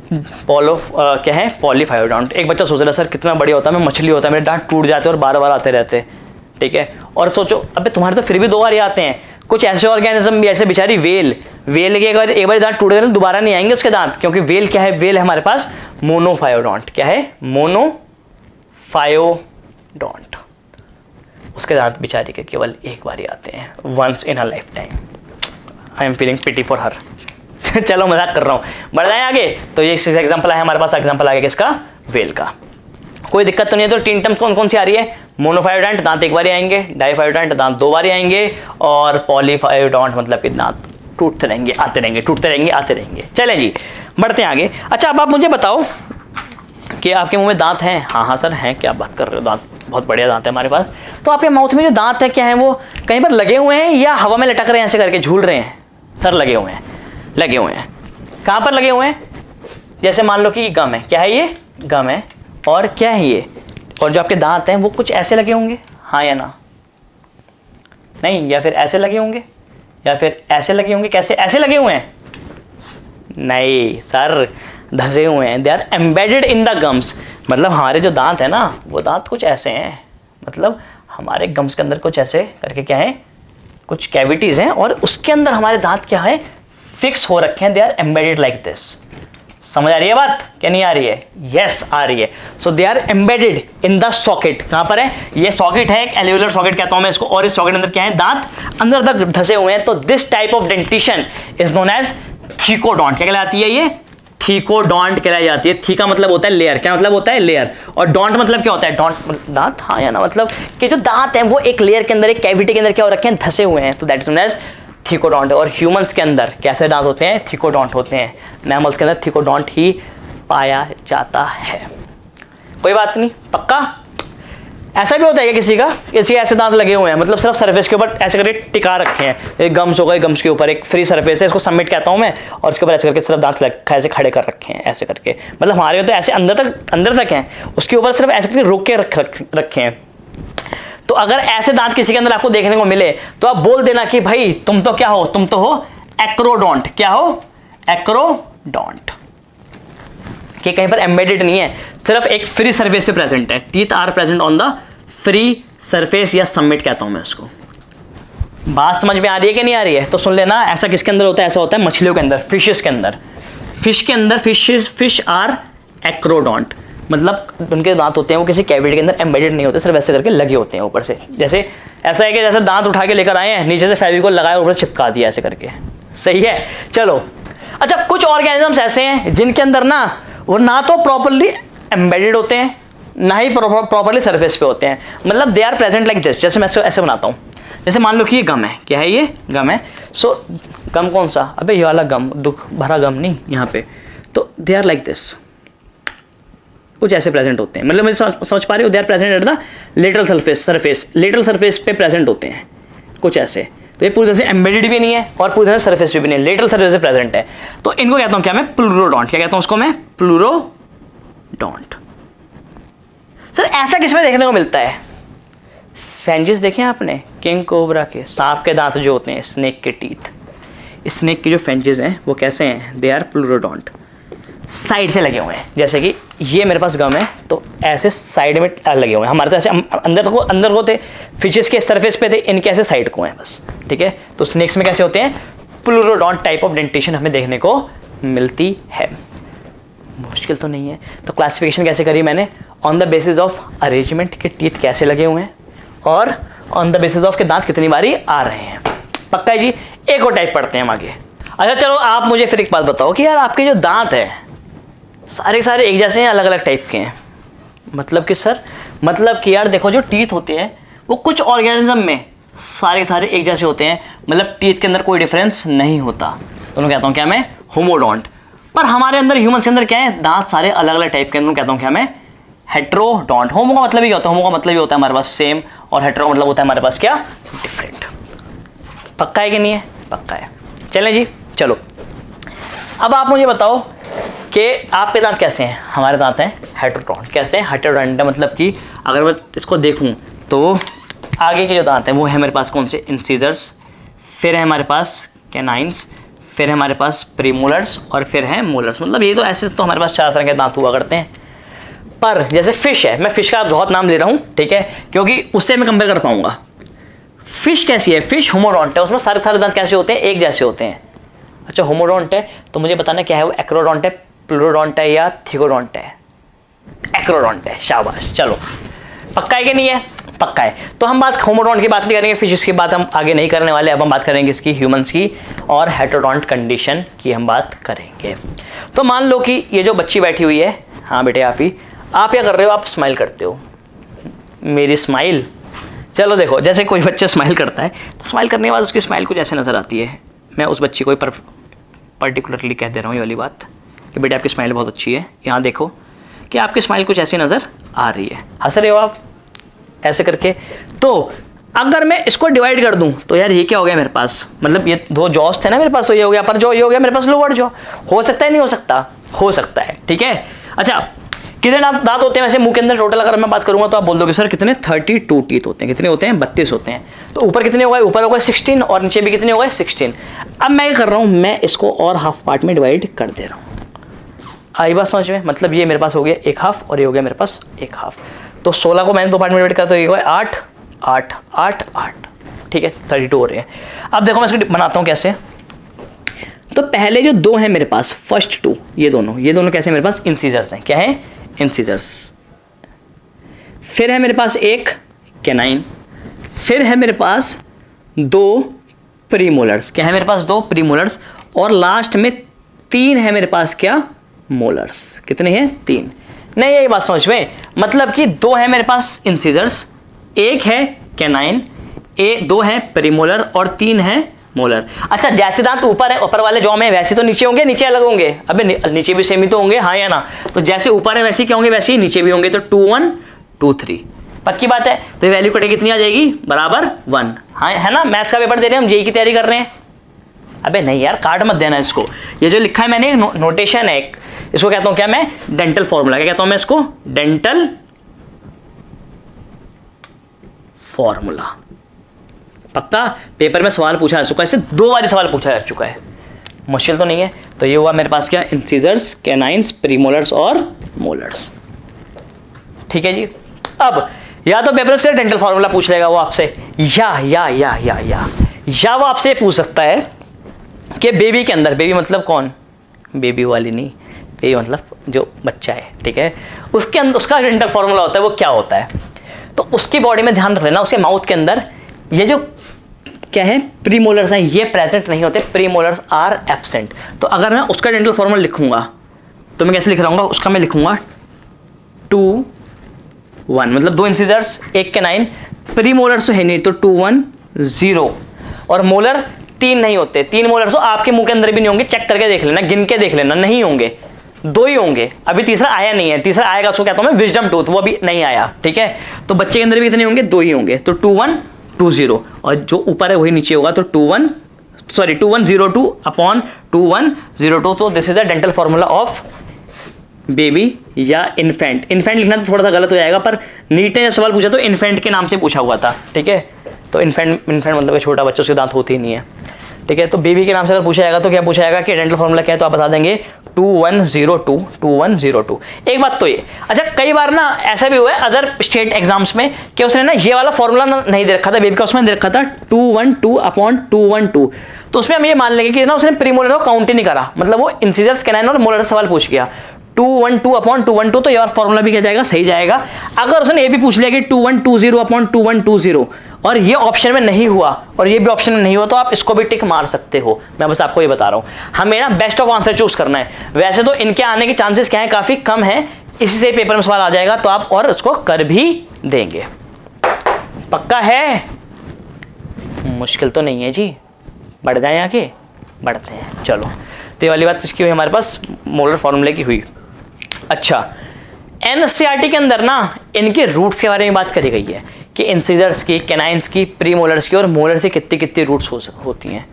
क्या है, पॉलीफायोडोंट। एक बच्चा सोच रहा है, सर कितना बढ़िया होता है, मैं मछली होता है, मेरे दांत टूट जाते हैं और बार बार आते रहते, ठीक है। और सोचो, अबे तुम्हारे तो फिर भी दो बार ही आते हैं। कुछ ऐसे ऑर्गेनिज्म भी, ऐसे बेचारी वेल के एक बार दांत टूट गए दोबारा नहीं आएंगे उसके दांत, क्योंकि वेल क्या है, वेल है हमारे पास मोनोफायोडोंट। क्या है? मोनोफायोडोंट। उसके दांत बेचारी के केवल एक बार ही आते हैं, once in a lifetime. I am feeling pity for her. चलो मजाक कर रहा हूँ, बढ़ जाए आगे। तो ये एग्जाम्पल है हमारे पास, एग्जाम्पल आ गया किसका? वेल का। कोई दिक्कत तो नहीं है। तो तीन टर्म्स कौन कौन सी आ रही है? मोनोफायोडोंट, दांत एक बार ही आएंगे। डाइफायोडोंट, दांत दो बार ही आएंगे। और पॉलीफायोडोंट, मतलब कि दांत टूटते रहेंगे, आते रहेंगे, टूटते रहेंगे, आते रहेंगे। चलें जी, बढ़ते हैं आगे। अच्छा, अब आप मुझे बताओ कि आपके मुंह में दांत हैं? हाँ हाँ सर हैं। क्या बात कर रहे हो, दांत बहुत बढ़िया दांत है हमारे पास। तो आपके माउथ में जो दांत है, क्या है वो कहीं पर लगे हुए हैं या हवा में लटक रहे हैं, ऐसे करके झूल रहे हैं? सर लगे हुए हैं, लगे हुए हैं। कहाँ पर लगे हुए हैं? जैसे मान लो कि गम है, क्या है ये, गम है, और क्या है ये, और जो आपके दांत हैं वो कुछ ऐसे लगे होंगे, हाँ या ना, नहीं, या फिर ऐसे लगे होंगे, या फिर ऐसे लगे होंगे, कैसे ऐसे लगे हुए हैं, नहीं सर, धसे हुए हैं, they are embedded in the gums. मतलब हमारे जो दांत है ना वो दांत कुछ ऐसे हैं, मतलब हमारे गम्स के अंदर कुछ ऐसे करके क्या है, कुछ कैविटीज हैं, और उसके अंदर हमारे दांत क्या है, फिक्स हो रखे हैं, they are embedded like this. समझ आ रही है बात, क्या नहीं आ रही है, यस आ रही है। So they are embedded in the socket, कहां पर है, ये सॉकेट है, एक एल्वियोलर सॉकेट कहता हूं मैं इसको, और इस सॉकेट अंदर क्या है, दांत अंदर तक धसे हुए हैं। तो this type of dentition is known as thecodont. क्या कहलाती है ये, थीकोडॉन्ट कहलाई जाती है। थी का मतलब होता है लेयर, क्या मतलब होता है, लेयर, और डॉन्ट मतलब क्या होता है, डॉन्ट दांत, हाँ या ना, मतलब कि जो दांत हैं वो एक लेयर के अंदर, एक कैविटी के अंदर क्या हो रखे हैं, धसे हुए हैं, तो that is known as thecodont. और ह्यूमंस के अंदर कैसे दांत होते हैं, थीकोडॉन्ट होते हैं, मैमल्स के अंदर थीकोडॉन्ट ही पाया जाता है। कोई बात नहीं, पक्का। ऐसा भी होता है कि किसी के ऐसे दांत लगे हुए हैं, मतलब सिर्फ सरफेस के ऊपर ऐसे करके टिका रखे हैं, एक गम्स होगा, गम्स के ऊपर एक फ्री सरफेस है, इसको सबमिट कहता हूं मैं, और इसके ऊपर ऐसे करके सिर्फ दांत ऐसे खड़े कर रखे हैं, ऐसे करके, मतलब हमारे तो ऐसे अंदर तक हैं, उसके ऊपर सिर्फ ऐसे करके रोक के रखे हैं। तो अगर ऐसे दांत किसी के अंदर आपको देखने को मिले तो आप बोल देना कि भाई तुम तो क्या हो, तुम तो हो एक्रोडोंट। क्या हो, एक्रोडोंट। कि कहीं पर एम्बेडेड नहीं है, सिर्फ एक फ्री सरफेस पे प्रेजेंट है। Teeth are present on the free surface, या सबमिट कहता हूं मैं उसको। बात समझ में आ रही है कि नहीं आ रही है, तो सुन लेना। ऐसा किसके अंदर होता है, ऐसा होता है मछलियों के अंदर, फिशेस के अंदर। फिश आर एक्रोडोंट, मतलब उनके दांत होते हैं वो किसी कैविटी के अंदर एम्बेडेड नहीं होते, सिर्फ ऐसे करके लगे होते हैं ऊपर से। जैसे ऐसा है कि जैसे दांत उठा के लेकर आए हैं, नीचे से फेविकोल लगाया, ऊपर चिपका दिया ऐसे करके, सही है। चलो अच्छा, कुछ ऑर्गेनिजम्स ऐसे हैं जिनके अंदर ना वो ना तो प्रॉपर्ली एम्बेडेड होते हैं, ना ही प्रॉपर्ली सरफेस पे होते हैं, मतलब they are present like this. जैसे मैं ऐसे बनाता हूँ, जैसे मान लो कि ये गम है, क्या है ये, गम है। सो गम कौन सा, अबे ये वाला गम, दुख भरा गम नहीं, यहाँ पे। तो दे आर लाइक दिस, कुछ ऐसे प्रेजेंट होते हैं, मतलब मुझे समझ पा रहे हो, they are present at the lateral surface पे प्रेजेंट होते हैं कुछ ऐसे। तो ये पूरी तरह से एम्बेडेड भी नहीं है और पूरी तरह से सरफेस पे भी नहीं है, लेटरल सरफेस पे प्रेजेंट है। तो इनको कहता हूं क्या मैं, प्लूरोडोंट। क्या कहता हूं उसको मैं, प्लूरोडोंट। सर ऐसा किसमें देखने को मिलता है, फेंजिस देखे आपने, किंग कोबरा के, सांप के दांत जो होते हैं, स्नेक के टीथ, स्नेक के जो फेंजिस हैं वो कैसे हैं, दे आर प्लूरोडोंट, साइड से लगे हुए हैं। जैसे कि ये मेरे पास गम है तो ऐसे साइड में लगे हुए हैं, हमारे तो ऐसे अंदर को थे, फिशेस के सरफेस पे थे, इनके ऐसे साइड को हैं बस, ठीक है। तो स्नेक्स में कैसे होते हैं, प्लूरोडोंट टाइप ऑफ डेंटेशन हमें देखने को मिलती है। मुश्किल तो नहीं है। तो क्लासिफिकेशन कैसे करी मैंने, on the basis of arrangement के टीथ कैसे लगे हुए हैं, और ऑन द बेसिस ऑफ के दांत कितनी बारी आ रहे हैं। पक्का है जी। एक और टाइप पढ़ते हैं हम आगे। अच्छा चलो, आप मुझे फिर एक बात बताओ कि यार आपके जो दांत है सारे एक जैसे हैं, अलग अलग टाइप के हैं, मतलब कि सर, मतलब कि यार देखो, जो टीथ होते हैं वो कुछ ऑर्गेनिज्म में सारे एक जैसे होते हैं, मतलब टीथ के अंदर कोई डिफरेंस नहीं होता। दोनों कहता हूँ क्या मैं, होमोडोंट। पर हमारे अंदर, ह्यूमंस के अंदर क्या है, दांत सारे अलग अलग टाइप के, कहता हूँ क्या मैं, हेट्रोडोंट। होमो का मतलब ही क्या होता है, होमो का मतलब ही होता है हमारे पास सेम, और हेट्रो का मतलब होता है हमारे पास क्या, डिफरेंट। पक्का है कि नहीं है, पक्का है। चलें जी, चलो अब आप मुझे बताओ कि आपके दांत कैसे हैं। हमारे दांत हैं हेट्रोडोंट। कैसे हैं, हेट्रोडोंट मतलब कि अगर मैं इसको देखूं तो आगे के जो दांत हैं वो है मेरे पास कौन से, इंसीजर्स, फिर है हमारे पास कैनाइंस, फिर है हमारे पास प्रीमोलर्स, और फिर है मोलर्स। मतलब ये तो ऐसे तो हमारे पास 4 तरह के दांत हुआ करते हैं। पर जैसे फिश है, मैं फिश का बहुत नाम ले रहा हूँ, ठीक है, क्योंकि उससे मैं कंपेयर कर पाऊंगा। फिश कैसी है, फिश होमोडोंट है, उसमें सारे दांत कैसे होते हैं, एक जैसे होते हैं। अच्छा होमोडोंट है तो मुझे बताना क्या है वो, एक्रोडोंट है, प्लूरोडोंट है, या थीकोडोंट है। एक्रोडोंट है, शाबाश। चलो पक्का है कि नहीं है, पक्का है। तो हम बात होमोडोंट की बात नहीं करेंगे, फिशेस की बात हम आगे नहीं करने वाले। अब हम बात करेंगे इसकी, ह्यूमंस की और हेट्रोडोंट कंडीशन की हम बात करेंगे। तो मान लो कि ये जो बच्ची बैठी हुई है, हाँ बेटे आप क्या कर रहे हो, आप स्माइल करते हो, मेरी स्माइल। चलो देखो, जैसे कोई बच्चा स्माइल करता है तो स्माइल करने के बाद उसकी स्माइल कुछ ऐसे नजर आती है। मैं उस बच्ची को पर्टिकुलरली कह दे रहा हूँ ये वाली बात कि बेटे आपकी स्माइल बहुत अच्छी है, यहाँ देखो कि आपकी स्माइल कुछ ऐसी नज़र आ रही है, हंस रहे हो आप ऐसे करके। तो अगर मैं इसको डिवाइड कर दूं तो यार ये क्या हो गया मेरे पास, मतलब ये दो जॉस थे ना मेरे पास, तो ये हो गया अपर जॉ, ये हो गया मेरे पास लोअर जॉ। हो सकता है नहीं हो सकता? हो सकता है, ठीक है। अच्छा, कितने दांत होते हैं वैसे मुंह के अंदर टोटल अगर मैं बात करूंगा तो आप बोल दोगे सर कितने, 32 टीथ होते हैं। कितने होते हैं? 32 होते हैं। तो ऊपर कितने हो गए? ऊपर हो गए 16 और नीचे भी कितने हो गए? 16। अब मैं क्या कर रहा हूं, मैं इसको और हाफ पार्ट में डिवाइड कर दे रहा हूं। आई बात समझ में? मतलब ये मेरे पास हो गया एक हाफ और ये हो गया मेरे पास एक हाफ। तो 16 को मैंने दो पार्ट में डिवाइड किया तो ये हो गया 8 8 8 8, ठीक है, 32 हो रहे हैं। अब देखो मैं इसको बनाता हूं कैसे। तो पहले जो दो हैं मेरे पास, फर्स्ट टू, ये दोनों कैसे मेरे पास? इंसीजर्स हैं। क्या है? इंसीजर्स। फिर है मेरे पास एक कैनाइन, फिर है मेरे पास दो प्रीमोलर्स। क्या है मेरे पास? दो प्रीमोलर्स। और लास्ट में तीन है मेरे पास क्या? मोलर्स। कितने हैं? 3। नहीं, यही बात समझ में, मतलब कि दो है मेरे पास इंसीजर्स, एक है कैनाइन, दो है प्रीमोलर और 3 है मोलर। अच्छा, जैसे दांत ऊपर है, ऊपर वाले जॉ में, वैसे तो नीचे होंगे, नीचे अलग होंगे। अबे नीचे भी सेम ही तो होंगे, हाँ या ना? तो जैसे ऊपर है वैसे ही क्या होंगे? वैसे ही नीचे भी होंगे। तो 2 1 2 3 पक्की बात है। तो ये वैल्यू कटेगी कितनी आ जाएगी? बराबर 1। हाँ है ना? मैथ्स का पेपर दे रहे हैं हम, जेईई की तैयारी कर रहे हैं। अबे नहीं यार, काट मत देना इसको। ये जो लिखा है मैंने नोटेशन है, इसको कहता हूं क्या मैं? Dental formula. क्या कहता हूं मैं इसको? Dental formula. पक्का पेपर में सवाल पूछा जा चुका है, इससे 2 बार सवाल पूछा जा चुका है, मुश्किल तो नहीं है। तो ये हुआ मेरे पास क्या? इंसीजर्स, कैनाइन्स, प्रीमोलर्स और मोलर्स। ठीक है जी। अब या तो पेपर से डेंटल फॉर्मूला पूछ लेगा वो आपसे, या वो आपसे पूछ सकता है कि बेबी के अंदर, बेबी मतलब कौन? बेबी वाली नहीं, बेबी मतलब जो बच्चा है, ठीक है, उसके अंदर उसका डेंटल फॉर्मूला होता है, वो क्या होता है? तो उसकी बॉडी में ध्यान रख लेना, उसके माउथ के अंदर ये जो क्या है? प्रीमोलर्स हैं, ये प्रेजेंट नहीं होते, प्रीमोलर्स आर एब्सेंट। तो अगर मैं उसका डेंटल फॉर्मूला लिखूंगा तो मैं कैसे लिख रहा हूँ? उसका मैं लिखूंगा 2 1, मतलब 2 इंसीजर्स, एक कैनाइन, प्रीमोलर्स तो है नहीं, तो 2 1 0, और मोलर 3 नहीं होते। 3 मोलर्स तो आपके मुंह के अंदर भी नहीं होंगे, चेक करके देख लेना, गिन के देख लेना, नहीं होंगे, 2 ही होंगे। अभी तीसरा आया नहीं है, तीसरा आएगा उसको कहता हूं मैं विजडम टूथ, वो अभी नहीं आया, ठीक है। तो बच्चे के अंदर भी कितने होंगे? 2 ही होंगे। तो 2 1 2 0, और जो ऊपर है वही नीचे होगा, तो 2 1 0 2 अपॉन 2 1 0 2। तो this is the dental formula of baby या इन्फेंट। इन्फेंट लिखना तो थोड़ा सा गलत हो जाएगा, पर नीट ने जब सवाल पूछा तो इन्फेंट के नाम से पूछा हुआ था, ठीक है। तो इन्फेंट मतलब छोटा बच्चा, उसके दांत होते ही नहीं है, ठीक है। तो बेबी के नाम से अगर पूछा जाएगा तो क्या पूछा जाएगा कि डेंटल फॉर्मूला क्या है? तो आप बता देंगे 2102 2102। एक बात तो ये, अच्छा कई बार ना ऐसा भी हुआ है अदर स्टेट एग्जाम्स में कि उसने ना ये वाला फॉर्मूला नहीं दे रखा था बेबी का, उसमें दे रखा था 212 अपॉन 212। तो उसमें हम ये मान लेंगे कि ना उसने प्रीमोलर को काउंट ही नहीं करा, मतलब वो इंसीजर्स, कैनाइन और मोलर सवाल पूछ गया। 212 अपॉन 212, तो ये और फॉर्मूला भी क्या जाएगा? सही जाएगा। अगर उसने ये भी पूछ लिया कि 2120 अपॉन 2120 और ये ऑप्शन में नहीं हुआ और ये भी ऑप्शन में नहीं हुआ, तो आप इसको भी टिक मार सकते हो। मैं बस आपको ये बता रहा हूं, हमें ना बेस्ट ऑफ आंसर चूज करना है। वैसे तो इनके आने के चांसेस क्या है? काफी कम है, इसी से पेपर में सवाल आ जाएगा, तो आप और उसको कर भी देंगे। पक्का है? मुश्किल तो नहीं है जी। बढ़ जाए आगे, बढ़ते हैं, चलो। तो ये वाली बात किसकी हुई? हमारे पास मोलर फॉर्मूले की हुई। अच्छा, एनसीईआरटी के अंदर ना इनके रूट्स के बारे में बात करी गई है कि इंसीजर्स की, कैनाइन्स की, प्रीमोलर्स की और मोलर से कितनी कितनी रूट्स होती हैं।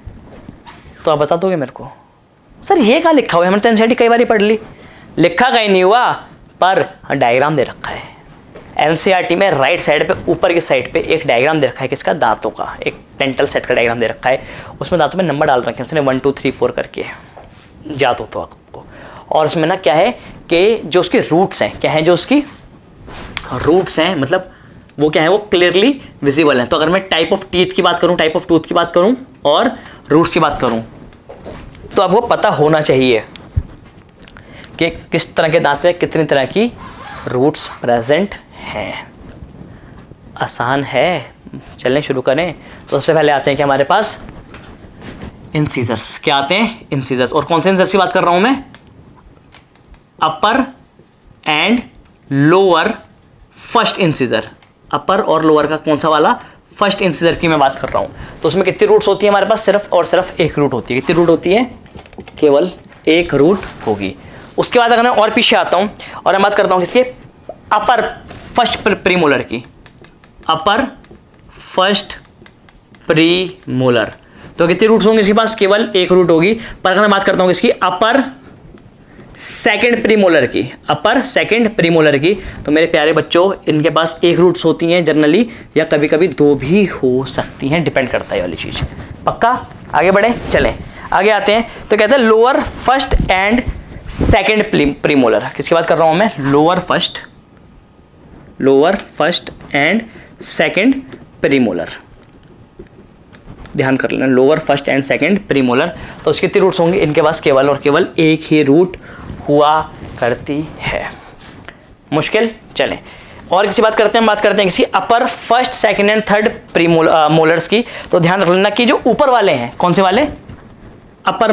तो आप बता दोगे मेरे को? सर ये कहाँ लिखा हुआ है? हमने तो एनसीईआरटी कई बार ही पढ़ ली, लिखा कहीं नहीं हुआ, पर डायग्राम दे रखा है। एनसीईआरटी में राइट साइड पे, ऊपर की साइड पे एक डायग्राम दे रखा है किसका? दांतों का, एक डेंटल सेट का डायग्राम दे रखा है। उसमें दांतों में नंबर डाल रखे हैं उसने 1 2 3 4 करके, याद हो तो आपको। और उसमें ना क्या है कि जो उसके रूट्स हैं, क्या है जो उसकी रूट्स हैं, मतलब वो क्या है? वो क्लियरली विजिबल हैं। तो अगर मैं टाइप ऑफ टीथ की बात करूं, टाइप ऑफ टूथ की बात करूं और रूट्स की बात करूं, तो आपको पता होना चाहिए कि किस तरह के दांत में कितनी तरह की रूट्स प्रेजेंट हैं। आसान है, चलने शुरू करें। तो सबसे पहले आते हैं कि हमारे पास इंसीजर्स। क्या आते हैं? इंसीजर्स। और कौन से इंसीजर्स की बात कर रहा हूं मैं? अपर एंड लोअर फर्स्ट इंसीजर। अपर और लोअर का कौन सा वाला? फर्स्ट इंसीजर की मैं बात कर रहा हूं। तो उसमें कितनी रूट्स होती है हमारे पास? सिर्फ और सिर्फ एक रूट होती है। कितनी रूट होती है? केवल एक रूट होगी। उसके बाद अगर मैं और पीछे आता हूं और मैं बात करता हूं किसके? अपर फर्स्ट प्रीमोलर की। अपर फर्स्ट प्री मोलर। तो कितने रूट्स होंगे इसके पास? केवल एक रूट होगी। पर अगर मैं बात करता हूं इसकी अपर सेकंड प्रीमोलर की, अपर सेकंड प्रीमोलर की, तो मेरे प्यारे बच्चों इनके पास एक रूट्स होती हैं जनरली, या कभी कभी दो भी हो सकती हैं, डिपेंड करता है ये वाली चीज। पक्का? आगे बढ़े, चलें आगे आते हैं। तो कहते हैं lower first and second premolar. किसकी बात कर रहा हूं मैं? Lower first and second premolar. ध्यान कर लेना, lower first and second premolar. तो उसके कितने रूट्स होंगे? इनके पास केवल और केवल एक ही रूट हुआ करती है। मुश्किल? चलें और किसी बात करते हैं, बात करते हैं किसी upper first second and third molars की। तो ध्यान रख लेना कि जो ऊपर वाले हैं, कौन से वाले? अपर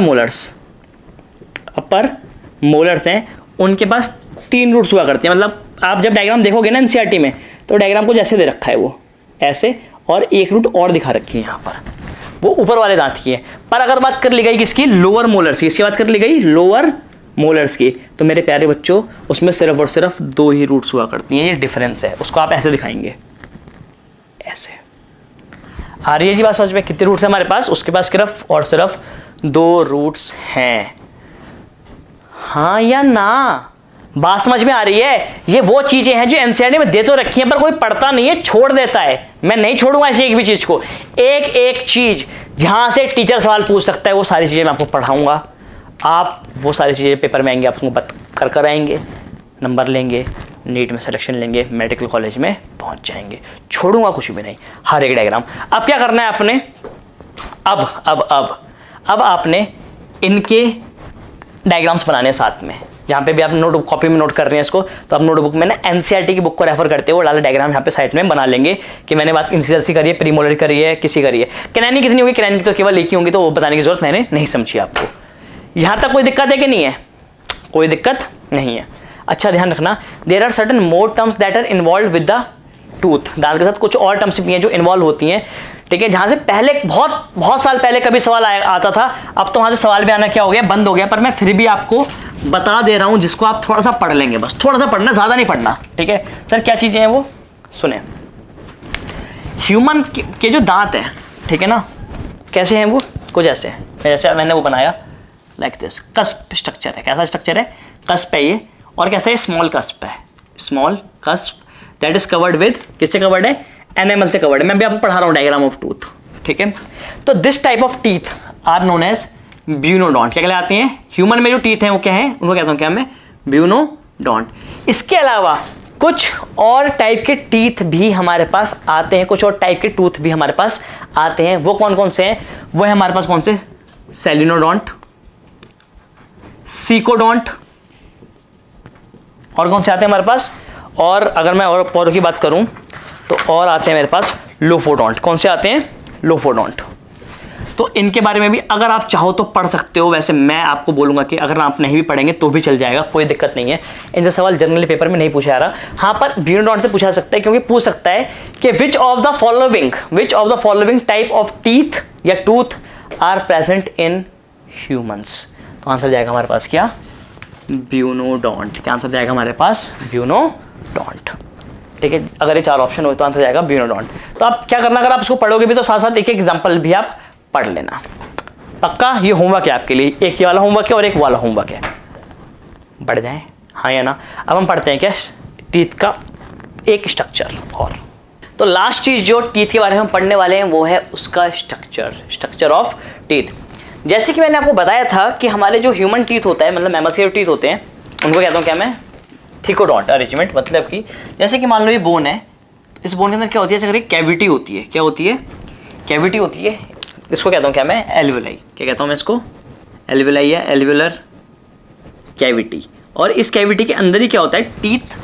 मोलर्स हैं, उनके पास तीन रूट्स हुआ करते हैं। मतलब आप जब डायग्राम देखोगे ना एनसीईआरटी में, तो डायग्राम को जैसे दे रखा है वो ऐसे, और एक रूट और दिखा रखी है यहाँ पर, वो ऊपर वाले दांत की है। पर अगर बात कर ली गई किसकी? लोअर मोलर्स की। इसकी बात कर ली गई लोअर मोलर्स की, तो मेरे प्यारे बच्चों उसमें सिर्फ और सिर्फ दो ही रूट्स हुआ करती हैं। ये डिफरेंस है, उसको आप ऐसे दिखाएंगे, ऐसे। आ रही है जी बात समझ में? कितने रूट्स है हमारे पास? उसके पास सिर्फ और सिर्फ दो रूट्स हैं। हाँ या ना? बात समझ में आ रही है? ये वो चीजें हैं जो एनसीईआरटी में दे तो रखी हैं, पर कोई पढ़ता नहीं है, छोड़ देता है। मैं नहीं छोड़ूंगा ऐसी एक भी चीज को। एक एक चीज जहां से टीचर सवाल पूछ सकता है वो सारी चीजें मैं आपको पढ़ाऊंगा। आप वो सारी चीजें पेपर में आएंगे, आप उसको कर आएंगे, नंबर लेंगे, नीट में सिलेक्शन लेंगे, मेडिकल कॉलेज में पहुंच जाएंगे। छोड़ूंगा कुछ भी नहीं, हर एक डायग्राम। अब क्या करना है आपने? अब आपने इनके डायग्राम्स बनाने साथ में। यहाँ पे भी आप नोट कॉपी में नोट कर रहे हैं इसको, तो आप नोटबुक में ना एनसीईआरटी की बुक को रेफर करते हो, डाला डायग्राम यहाँ पे साइड में बना लेंगे कि मैंने बात इंसिजर की करी है, प्रीमोलर करी है, किसी करी है। कैनानी कितनी होगी? कैनानी की तो केवल एक ही होंगी, तो वो बताने की जरूरत मैंने नहीं समझी आपको। यहाँ तक कोई दिक्कत है कि नहीं है? कोई दिक्कत नहीं है। अच्छा ध्यान रखना, there are certain more terms that are involve with the tooth. दांत के साथ कुछ और टर्म्स भी हैं जो इन्वॉल्व होती हैं, ठीक है। जहां से पहले बहुत साल पहले कभी सवाल आता था, अब तो वहां से सवाल भी आना क्या हो गया? बंद हो गया। पर मैं फिर भी आपको बता दे रहा हूं, जिसको आप थोड़ा सा पढ़ लेंगे, बस थोड़ा सा पढ़ना, ज्यादा नहीं पढ़ना, ठीक है। सर क्या चीजें हैं वो? सुने, ह्यूमन के जो दांत हैं, ठीक है ना, कैसे हैं वो? कुछ ऐसे हैं, जैसे मैंने वो बनाया लाइक दिस, कस्प स्ट्रक्चर है। कैसा स्ट्रक्चर है? कस्प है ये। और कैसा है? स्मॉल कस्प है, small cusp that is covered with, किससे कवर्ड है? एनिमल से कवर्ड है। मैं भी आपको पढ़ा रहा हूं डायग्राम ऑफ टूथ, ठीक है। तो this type of teeth are known as bunodont. क्या कहलाती हैं? ह्यूमन में जो टीथ हैं वो क्या है? उनको कहता हूं क्या मैं? ब्यूनोडोंट। इसके अलावा कुछ और टाइप के टीथ भी हमारे पास आते हैं, कुछ और टाइप के टूथ भी हमारे पास आते हैं। वो कौन कौन से हैं? वो है हमारे पास कौन से? सेलिनोडोंट, सीकोडोंट, और कौन से आते हैं हमारे पास? और अगर मैं और की बात करूं तो और आते हैं मेरे पास लोफोडोंट। कौन से आते हैं? लोफोडोंट। तो इनके बारे में भी अगर आप चाहो तो पढ़ सकते हो। वैसे मैं आपको बोलूंगा कि अगर आप नहीं भी पढ़ेंगे तो भी चल जाएगा, कोई दिक्कत नहीं है। इनसे सवाल जनरली पेपर में नहीं पूछा जा रहा। हाँ, पर ब्यूनोडोंट से पूछा सकता है, क्योंकि पूछ सकता है कि which of the following type of teeth या tooth are present in humans. तो आंसर जाएगा हमारे पास क्या? ब्यूनोडोंट। क्या आंसर जाएगा हमारे पास? ब्यूनोडोंट, ठीक है। अगर ये चार ऑप्शन हो तो आंसर जाएगा ब्यूनोडोंट। तो आप क्या करना, अगर आप इसको पढ़ोगे भी तो साथ साथ एक एक एग्जांपल भी आप पढ़ लेना। पक्का? ये होमवर्क है आपके लिए, एक ये वाला होमवर्क है और एक वाला होमवर्क है। बढ़ जाए, हाँ या ना? अब हम पढ़ते हैं क्या? टीथ का एक स्ट्रक्चर। और तो लास्ट चीज जो टीथ के बारे में हम पढ़ने वाले हैं वो है उसका स्ट्रक्चर ऑफ टीथ। जैसे कि मैंने आपको बताया था कि हमारे जो ह्यूमन टीथ होता है, मतलब मैमल्स के जो टीथ होते हैं, उनको कहता हूँ क्या मैं? थिकोडोंट अरेंजमेंट। मतलब कि जैसे कि मान लो ये बोन है, इस बोन के अंदर क्या होती है? कैविटी होती है। क्या होती है? कैविटी होती है। इसको कहता हूँ क्या मैं? एल्वियोलाई। क्या कहता हूँ मैं इसको? एल्वियोलाई या एल्वियोलर कैविटी। और इस कैविटी के अंदर ही क्या होता है? टीथ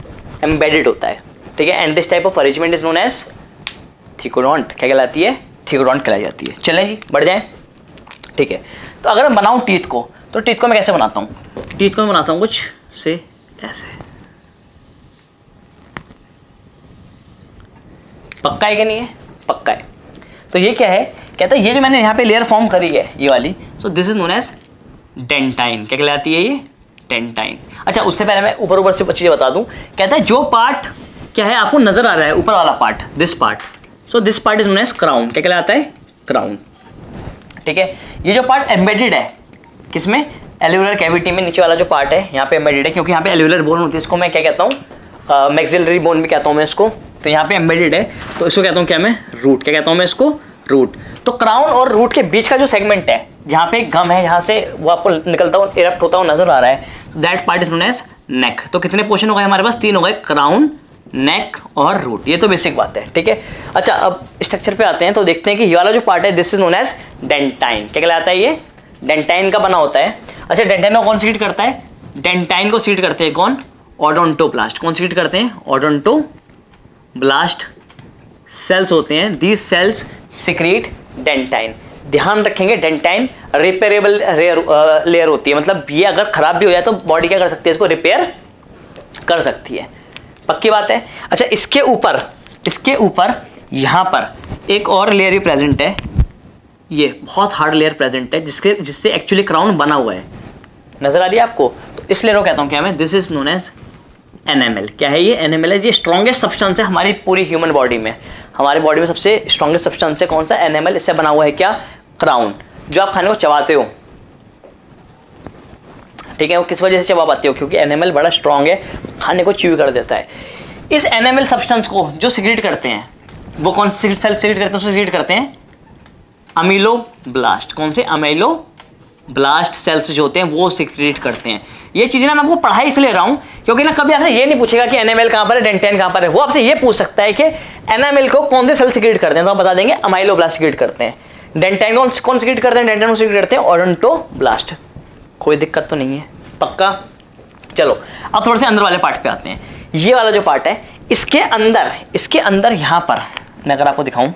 एम्बेडेड होता है, ठीक है। And this type of arrangement is known as thecodont. क्या कहलाती है? थिकोडोंट कहलाई जाती है। चलें जी, बढ़ जाएं, ठीक है। तो अगर मैं बनाऊं टीथ को, तो टीथ को मैं कैसे बनाता हूं? टीथ को मैं बनाता हूं कुछ से ऐसे। पक्का है कि नहीं है? पक्का है। तो ये क्या है? कहता है ये जो मैंने यहाँ पे लेयर फॉर्म करी है ये वाली, so this is known as dentine. क्या कहलाती है ये? डेंटाइन। अच्छा, उससे पहले मैं ऊपर ऊपर से चीजें बता दूं। कहता है जो पार्ट क्या है आपको नजर आ रहा है, ऊपर वाला part, this part, so this part is known as crown. क्या कहलाता है? क्राउन। ठीक है, ये जो पार्ट एम्बेडेड है किसमें? एल्वियोलर कैविटी में। नीचे वाला जो पार्ट है यहाँ पे एम्बेडेड है, क्योंकि यहाँ पे एल्वियोलर बोन होती है, इसको मैं क्या कहता हूँ? मैक्सिलरी बोन भी कहता हूँ मैं इसको। तो यहाँ पे एम्बेडेड है, तो इसको कहता हूँ क्या मैं? रूट। क्या कहता हूँ मैं इसको? रूट। तो क्राउन और रूट के बीच का जो सेगमेंट है, जहाँ पे गम है, जहाँ से वो आपको निकलता हुआ इरप्ट होता हुआ नजर आ रहा है, that part is known as neck. तो कितने पोर्शन हो गए हमारे पास? 3 हो गए, क्राउन, नेक और रूट। ये तो बेसिक बात है। ठीक है, अच्छा अब स्ट्रक्चर पे आते हैं तो देखते हैं कि ये वाला जो पार्ट है this is known as dentine. क्या कहलाता है? ये डेंटाइन का बना होता है। अच्छा, डेंटाइन को कौन सीक्रेट करता है? डेंटाइन को सीक्रेट करते हैं कौन? ओडोंटोब्लास्ट। कौन सीक्रेट करते हैं? ओडोंटोब्लास्ट सेल्स होते हैं। These cells secrete dentine. ध्यान रखेंगे, डेंटाइन रिपेयरेबल लेयर होती है, मतलब ये अगर खराब भी हो जाए तो बॉडी क्या कर सकती है? इसको रिपेयर कर सकती है। पक्की बात है। अच्छा, इसके ऊपर यहाँ पर एक और लेयर भी प्रेजेंट है। ये बहुत हार्ड लेयर प्रेजेंट है जिससे एक्चुअली क्राउन बना हुआ है। नजर आ रही है आपको? तो इस लेयर को कहता हूँ क्या मैं? This is known as enamel. क्या है ये? एनेमल है। ये स्ट्रॉन्गेस्ट सब्सटेंस है हमारी पूरी ह्यूमन बॉडी में। हमारी बॉडी में सबसे स्ट्रॉन्गेस्ट सब्सटेंस है कौन सा? एनेमल। इससे बना हुआ है क्या? क्राउन। जो आप खाने को चबाते हो, ठीक है, वो किस वजह से चबा पाते हो? क्योंकि एनेमल बड़ा स्ट्रॉन्ग है, खाने को च्यू कर देता है। इस एनेमल सब्सटेंस को जो सिक्रीट करते हैं, वो कौन से सेल सिक्रीट करते हैं? उसको सिक्रीट करते हैं अमीलोब्लास्ट। कौन से? अमीलोब्लास्ट सेल्स जो होते हैं वो सिक्रीट करते हैं। ये चीजें ना मैं आपको पढ़ाई इसलिए रहा हूँ क्योंकि ना कभी आपसे ये नहीं पूछेगा कि एनेमल कहाँ पर है, डेंटाइन कहाँ पर है। वो आपसे ये पूछ सकता है कि एनेमल को कौन से सेल सिक्रीट करते हैं, तो आप बता देंगे अमीलोब्लास्ट सिक्रीट करते हैं। डेंटाइन को कौन सिक्रीट करते हैं? डेंटाइन को सिक्रीट करते हैं ओडोंटोब्लास्ट। कोई दिक्कत तो नहीं है? पक्का। चलो अब थोड़े से अंदर वाले पार्ट पे आते हैं। ये वाला जो पार्ट है, इसके अंदर यहाँ पर मैं अगर आपको दिखाऊं,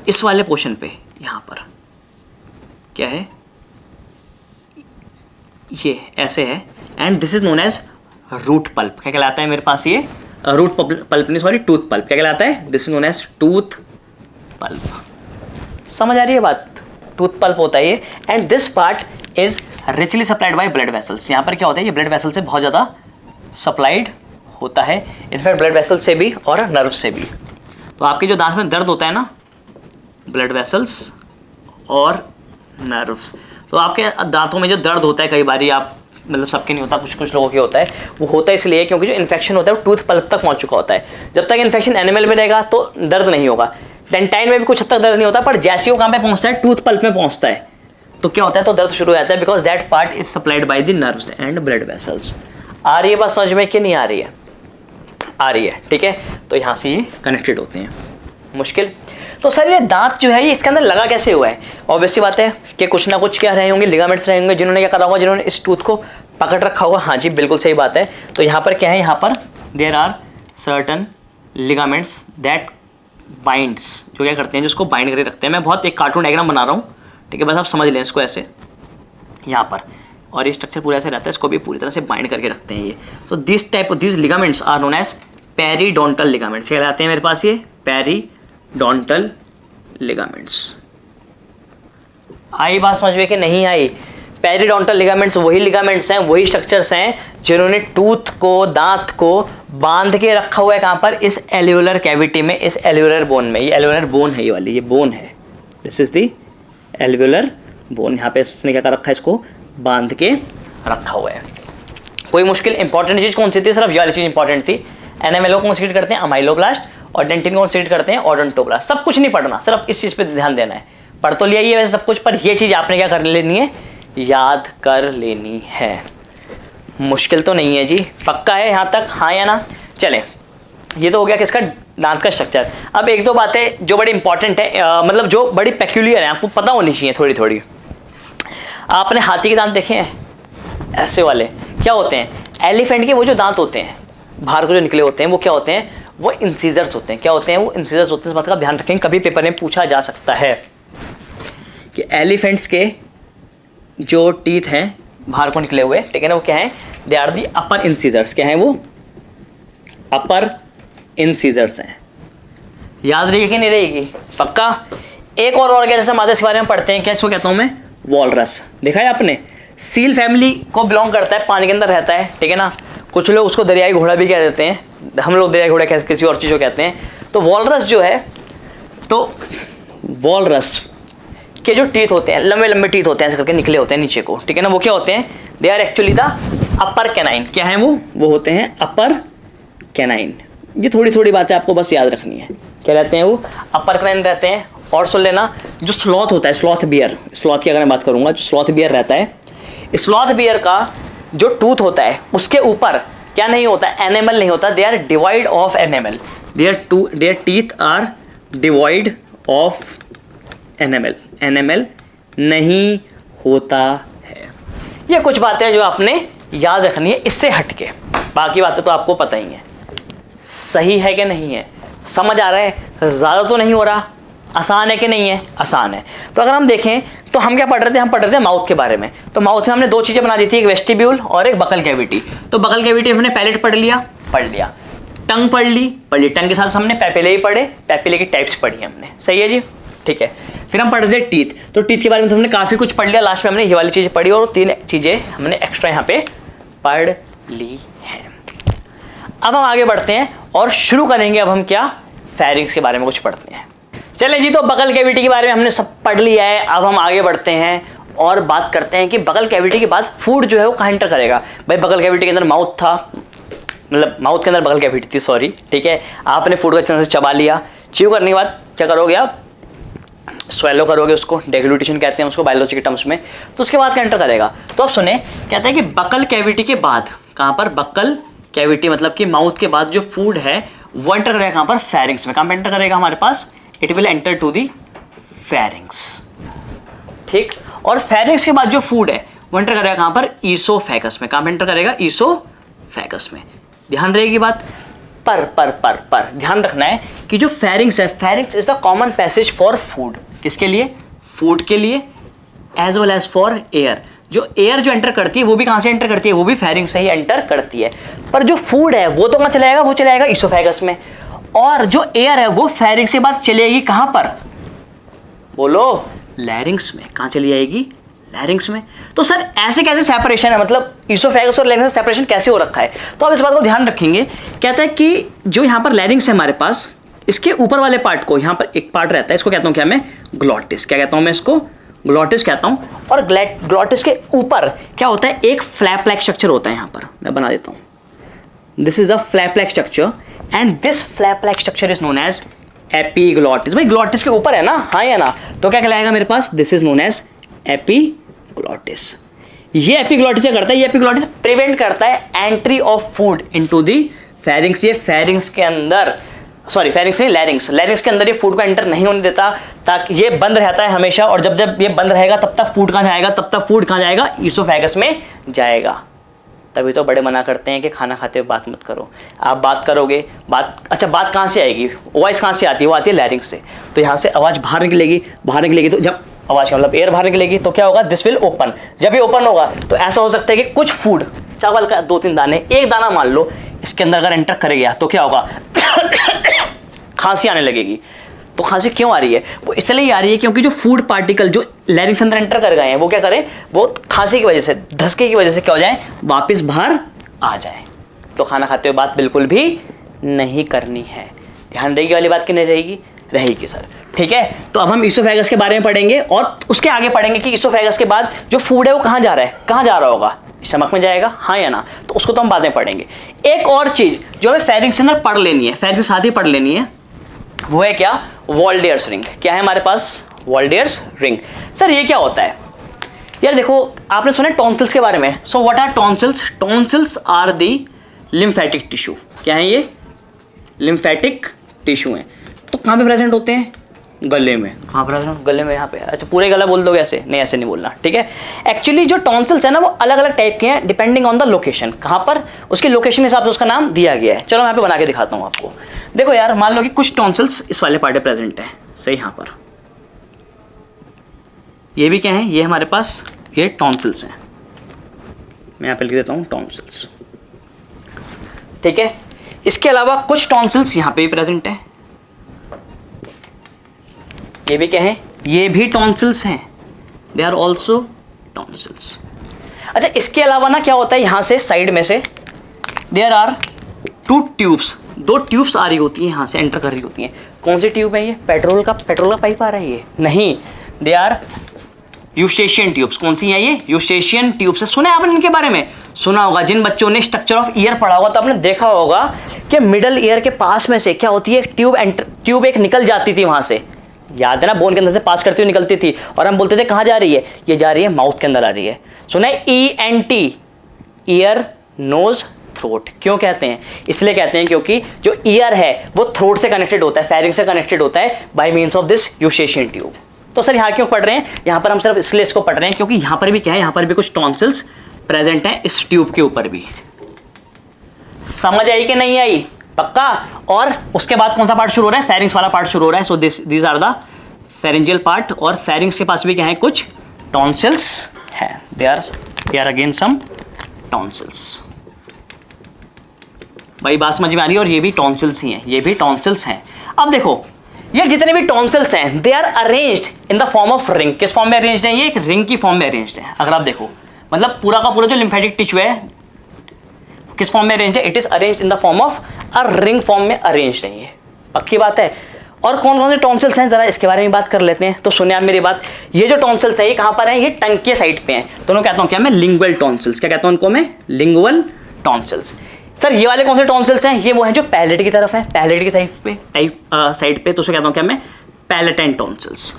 इस वाले पोर्शन पे यहाँ पर क्या है? ये ऐसे है, and this is known as root pulp. क्या कहलाता है मेरे पास? ये रूट पल्प नहीं, सॉरी, टूथ पल्प। क्या कहलाता है? This is known as tooth pulp. समझ आ रही है बात? टूथ पल्प होता है ये, and this part is richly supplied by blood vessels. यहाँ पर क्या होता है? ये ब्लड वेसल से बहुत ज़्यादा सप्लाइड होता है, इनफैक्ट ब्लड वेसल से भी और नर्व से भी। तो आपके जो दांत में दर्द होता है ना, ब्लड वेसल्स और नर्व्स। तो आपके दांतों में जो दर्द होता है, कई बार आप मतलब सबके नहीं होता, कुछ लोगों के होता है, वो होता है इसलिए क्योंकि जो इन्फेक्शन होता है वो टूथ पल्प तक पहुंच चुका होता है। जब तक इन्फेक्शन एनिमल में रहेगा तो दर्द नहीं होगा। डेंटाइन में भी कुछ हद तक दर्द नहीं होता, पर जैसे वो कहाँ पे पहुंचता है? टूथ पल्प में पहुंचता है, तो क्या होता है? तो दर्द शुरू हो जाता है, because that part is supplied by the nerves and blood vessels. आ रही है बात समझ में कि नहीं आ रही है? आ रही है, ठीक है। तो यहाँ से ये कनेक्टेड होते हैं। मुश्किल? तो सर ये दांत जो है ये इसके अंदर लगा कैसे हुआ है? ऑब्वियसली बात है कि कुछ ना कुछ क्या रहे होंगे, लिगामेंट्स रहे होंगे, जिन्होंने क्या करा होगा, जिन्होंने इस टूथ को पकड़ रखा होगा। हाँ जी, बिल्कुल सही बात है। तो यहाँ पर क्या है? यहाँ पर there are certain ligaments that binds, जो क्या करते हैं, जिसको बाइंड करके रखते हैं। मैं बहुत एक कार्टून डायग्राम बना रहा हूँ, ठीक है, बस आप समझ लें इसको ऐसे यहाँ पर, और ये स्ट्रक्चर पूरा ऐसे रहता है, इसको भी पूरी तरह से बाइंड करके रखते हैं ये। तो this type of this ligaments are known as periodontal ligaments. क्या कहलाते हैं मेरे पास? ये पेरिडोंटल लिगामेंट्स। आई बात समझ में कि नहीं आई? पेरिडोंटल लिगामेंट्स वही लिगामेंट्स हैं, वही स्ट्रक्चर्स हैं जिन्होंने टूथ को, दांत को बांध के रखा हुआ है। कहाँ पर? इस एल्वियोलर कैविटी में, इस एल्वियोलर बोन में। ये एल्वियोलर बोन है, ये वाली ये बोन है, this is the alveolar bone. यहाँ पे इसने क्या कर रखा है? इसको बांध के रखा हुआ है। कोई मुश्किल? इंपॉर्टेंट चीज कौन सी थी? सिर्फ ये वाली चीज इंपॉर्टेंट थी। एनेमल को कौन सीक्रेट करते हैं? अमाइलोब्लास्ट, और डेंटिन को कौन सीक्रेट करते हैं? ओडोंटोब्लास्ट। सब कुछ नहीं पढ़ना, सिर्फ इस चीज पे ध्यान देना है। पढ़ तो लिया ही है वैसे सब कुछ, पर ये चीज आपने क्या कर लेनी है? याद कर लेनी है। मुश्किल तो नहीं है जी? पक्का है यहाँ तक? हाँ या ना? चले, ये तो हो गया किसका? दांत का स्ट्रक्चर। अब एक दो बातें जो बड़ी इंपॉर्टेंट है, मतलब जो बड़ी पेक्यूलियर है, आपको पता होनी चाहिए थोड़ी थोड़ी। आपने हाथी के दांत देखे हैं ऐसे वाले? क्या होते हैं? एलिफेंट के वो जो दांत होते हैं बाहर को जो निकले होते हैं, वो क्या होते हैं? वो इंसीजर्स होते हैं। क्या होते हैं? वो इंसीजर्स होते हैं। इस बात का ध्यान रखें, कभी पेपर में पूछा जा सकता है कि एलिफेंट्स के जो टीथ हैं बाहर को निकले हुए, ठीक है ना, वो क्या है? They are the upper incisors. क्या है वो? अपर इंसीजर्स हैं। याद रहेगी कि नहीं रहेगी? पक्का। एक और ऑर्गेनिज्म आते हैं, इसके बारे में पढ़ते हैं। क्या इसको कहता हूं मैं? वॉलरस। देखा है आपने? सील फैमिली को बिलोंग करता है, पानी के अंदर रहता है, ठीक है ना। कुछ लोग उसको दरियाई घोड़ा भी कह देते हैं, हम लोग दरियाई घोड़ा किसी और चीज़ को कहते हैं। तो वॉलरस जो है तो वॉलरस के जो टीथ होते हैं, लंबे लंबे टीथ होते हैं ऐसे करके निकले होते हैं नीचे को, ठीक है ना, वो क्या होते हैं, they are actually the upper canine. क्या है वो होते हैं अपर कैनाइन। ये थोड़ी थोड़ी बातें आपको बस याद रखनी है। क्या रहते हैं वो, अपर कैनाइन रहते हैं। और सुन लेना, जो स्लॉथ होता है, स्लॉथ बियर, स्लॉथ की अगर मैं बात करूंगा, जो स्लॉथ बियर रहता है, स्लॉथ बियर का जो टूथ होता है उसके ऊपर क्या नहीं होता, एनिमल नहीं होता, they are devoid of enamel, their teeth are devoid of enamel, enamel नहीं होता है। ये कुछ बातें जो आपने याद रखनी है इससे हटके, बाकी बातें तो आपको पता ही है। सही है कि नहीं है, समझ आ रहा है, ज़्यादा तो नहीं हो रहा, आसान है कि नहीं है, आसान है। तो अगर हम देखें तो हम क्या पढ़ रहे थे, हम पढ़ रहे थे माउथ के बारे में। तो माउथ में हमने दो चीज़ें बना दी थी, एक वेस्टिब्यूल और एक बकल कैविटी। तो बकल कैविटी हमने पैलेट पढ़ लिया, टंग पढ़ ली, टंग के साथ हमने पैपिले ही पढ़े, पैपिले की टाइप्स पढ़ी हमने, सही है जी, ठीक है। फिर हम पढ़ रहे थे टीथ, तो टीथ के बारे में तो हमने काफ़ी कुछ पढ़ लिया, लास्ट में हमने ये वाली चीज़ें पढ़ी और 3 चीज़ें हमने एक्स्ट्रा यहाँ पे पढ़ ली हैं। अब हम आगे बढ़ते हैं और शुरू करेंगे, अब हम क्या, फेरिंग्स के बारे में कुछ पढ़ते हैं। चलें जी, तो बकल कैविटी के बारे में हमने सब पढ़ लिया है। अब हम आगे बढ़ते हैं और बात करते हैं कि बकल कैविटी के बाद फूड जो है वो कहाँ एंटर करेगा। भाई बकल कैविटी के अंदर माउथ था, मतलब माउथ के अंदर बकल कैविटी थी, सॉरी, ठीक है। आपने फूड को अच्छे से चबा लिया, च्यू करने के बाद क्या करोगे आप, स्वेलो करोगे उसको, डेग्लूटेशन कहते हैं उसको बायोलॉजी के टर्म्स में। तो उसके बाद क्या एंटर करेगा, तो आप सुने, कहते हैं कि बकल कैविटी के बाद, कहाँ पर, बकल कैविटी मतलब कि माउथ के बाद जो फूड है वो एंटर करेगा कहाँ पर, फेरिंग्स में। कहाँ पर एंटर करेगा हमारे पास, it will enter to the pharynx, ठीक। और फेरिंग्स के बाद जो फूड है वो एंटर करेगा कहाँ पर, ईसोफेगस में। कहाँ पर एंटर करेगा, ईसोफेगस में। ध्यान रहेगी बात, पर ध्यान रखना है कि जो फेरिंग्स है, pharynx is the common passage for food. किसके लिए, फूड के लिए, as well as for air. जो एयर जो एंटर करती है वो भी कहाँ से एंटर करती है, वो भी फेरिंग्स से ही एंटर करती है। पर जो फूड है वो तो कहाँ चला जाएगा, वो चला जाएगा ईसोफेगस में। और जो एयर है वो फेरिंग्स के बाद चलेगी कहाँ पर, बोलो, लैरिंग्स में। कहाँ चली जाएगी, लैरिंग्स में। तो सर ऐसे कैसे सेपरेशन है, मतलब ईसोफेगस और लैरिंग्स का सेपरेशन कैसे हो रखा है, तो आप इस बात को ध्यान रखेंगे। कहता है कि जो यहाँ पर लैरिंग्स है हमारे पास, इसके ऊपर वाले पार्ट को, यहाँ पर एक पार्ट रहता है, इसको कहता हूँ क्या मैं, ग्लॉटिस। क्या कहता हूँ मैं इसको, ग्लॉटिस कहता हूँ। और ग्लॉटिस के ऊपर क्या होता है, एक फ्लैप लाइक स्ट्रक्चर होता है। यहाँ पर मैं बना देता हूँ, this is the flap like structure and this flap like structure is known as epiglottis. भाई ग्लॉटिस के ऊपर है ना, हाँ या ना, तो क्या कहलाएगा मेरे पास, this is known as epiglottis. ये एपीग्लॉटिस क्या करता है, ये एपीग्लॉटिस प्रिवेंट करता है entry of food into the pharynx. ये फेरिंग्स के अंदर, सॉरी फेरिंग्स नहीं, लैरिंग्स, लैरिंग्स के अंदर ये फूड को एंटर नहीं होने देता, ताकि ये बंद रहता है हमेशा। और जब जब ये बंद रहेगा तब तक फूड कहाँ जाएगा, तब तक फूड कहाँ जाएगा, ईसोफेगस में जाएगा। तभी तो बड़े मना करते हैं कि खाना खाते हुए बात मत करो। आप बात करोगे, बात, अच्छा बात कहाँ से आएगी, वॉइस कहाँ से आती है, वो आती है लैरिंग्स से। तो यहाँ से आवाज़ बाहर निकलेगी, बाहर निकलेगी, तो जब आवाज़ का मतलब एयर बाहर निकलेगी तो क्या होगा, दिस विल ओपन। जब ये ओपन होगा तो ऐसा हो सकता है कि कुछ फूड, चावल का 2-3 दाने, एक दाना मान लो, इसके अंदर अगर एंटर कर गया तो क्या होगा, खांसी आने लगेगी। तो खांसी क्यों आ रही है, वो इसलिए आ रही है क्योंकि जो फूड पार्टिकल जो लैरिंग्स अंदर एंटर कर गए हैं वो क्या करें, वो खांसी की वजह से, धसके की वजह से क्या हो जाए, वापस बाहर आ जाए। तो खाना खाते हुए बात बिल्कुल भी नहीं करनी है। ध्यान रहेगी वाली बात कि नहीं रहेगी, रहेगी सर, ठीक है। तो अब हम ईसोफेगस के बारे में पढ़ेंगे और उसके आगे पढ़ेंगे कि ईसोफेगस के बाद जो फूड है वो कहाँ जा रहा है, कहाँ जा रहा होगा, स्टमक में जाएगा, हाँ या ना, तो उसको तो हम बाद में पढ़ेंगे। एक और चीज जो हमें फेरिंग्स के अंदर पढ़ लेनी है, फेरिंग्स के साथ ही पढ़ लेनी है, वो है क्या, वॉल्डियर्स रिंग। क्या है हमारे पास, वॉल्डियर्स रिंग। सर ये क्या होता है यार, देखो आपने सुना टॉन्सिल्स के बारे में। So what are tonsils, tonsils are the lymphatic tissue. क्या है ये, लिम्फेटिक टिश्यू है। तो कहाँ पे प्रेजेंट होते हैं, गले में। कहाँ प्रेजेंट, गले में, यहाँ पे। अच्छा पूरे गला बोल दोगे ऐसे, नहीं ऐसे नहीं बोलना, ठीक है। एक्चुअली जो टॉन्सिल्स है ना वो अलग अलग टाइप के हैं डिपेंडिंग ऑन द लोकेशन, कहाँ पर उसकी लोकेशन हिसाब से उसका नाम दिया गया है। चलो मैं यहाँ पे बना के दिखाता हूँ आपको। देखो यार, मान लो कि कुछ टॉन्सिल्स इस वाले पार्ट में प्रेजेंट है, सही, यहाँ पर। ये भी क्या है, ये हमारे पास ये टॉन्सिल्स हैं। मैं यहाँ पे लिख देता हूँ टॉन्सिल्स, ठीक है। इसके अलावा कुछ टॉन्सिल्स यहाँ पे भी प्रेजेंट है। ये भी क्या है, ये भी टॉन्सिल्स हैं, दे आर ऑल्सो टॉन्सिल्स। अच्छा इसके अलावा ना क्या होता है, यहाँ से साइड में से देयर आर 2 ट्यूब्स, 2 ट्यूब्स आ रही होती हैं, यहाँ से एंटर कर रही होती हैं। कौन सी ट्यूब है ये? पेट्रोल का पाइप आ रहा है ये? नहीं, दे आर यूस्टेशियन ट्यूब्स। कौन सी है ये? Eustachian tubes. सुना है आपने इनके बारे में? सुना होगा। जिन बच्चों ने स्ट्रक्चर ऑफ ईयर पढ़ा होगा तो आपने देखा होगा कि मिडल ईयर के पास में से क्या होती है, ट्यूब एक निकल जाती थी वहां से, याद है ना, बोन के अंदर से पास करती हुई निकलती थी, और हम बोलते थे कहाँ जा रही है, ये जा रही है माउथ के अंदर आ रही है। सुना है ENT, ईयर नोज थ्रोट। क्यों कहते हैं? इसलिए कहते हैं क्योंकि जो ईयर है वो थ्रोट से कनेक्टेड होता है, फेरिंग्स से कनेक्टेड होता है bye means of this Eustachian tube. तो सर यहाँ क्यों पढ़ रहे हैं? यहाँ पर हम सिर्फ इसलिए इसको पढ़ रहे हैं क्योंकि यहाँ पर भी क्या है, यहाँ पर भी कुछ टॉन्सिल्स प्रेजेंट हैं इस ट्यूब के ऊपर भी। समझ आई कि नहीं आई? पक्का? और उसके बाद कौन सा पार्ट शुरू हो रहा है? फेरिंग्स वाला पार्ट शुरू हो रहा है। So these are the pharyngeal part, और फेरिंग्स के पास भी क्या है, कुछ टॉन्सिल्स है। They are again some tonsils. भाई बात समझ में आ रही है? और ये भी टॉन्सिल्स ही हैं, ये भी टॉन्सिल्स हैं। अब देखो ये जितने भी टॉन्सिल्स हैं they are arranged in the form of ring. किस फॉर्म में अरेंज्ड है? ये एक रिंग की फॉर्म में अरेंज्ड है। अगर आप देखो मतलब पूरा का पूरा जो लिम्फेटिक टिश्यू है किस फॉर्म में अरेंज्ड है? It is arranged in the form of a ring form में अरेंज्ड है। ये पक्की बात है। और कौन कौन से टॉन्सिल्स हैं जरा इसके बारे में बात कर लेते हैं। तो सुनिए आप मेरी बात, ये जो टॉन्सिल्स है ये कहां पर है? ये टंग के साइड पे हैं। दोनों कहता हूं क्या मैं? Lingual tonsils. क्या कहता हूं उनको मैं? Lingual tonsils. सर ये वाले कौन से टॉन्सिल्स हैं? ये वो हैं जो पैलेट की तरफ है, पैलेट की साइड पे। तो उसे कहता हूं क्या मैं? Palatine tonsils.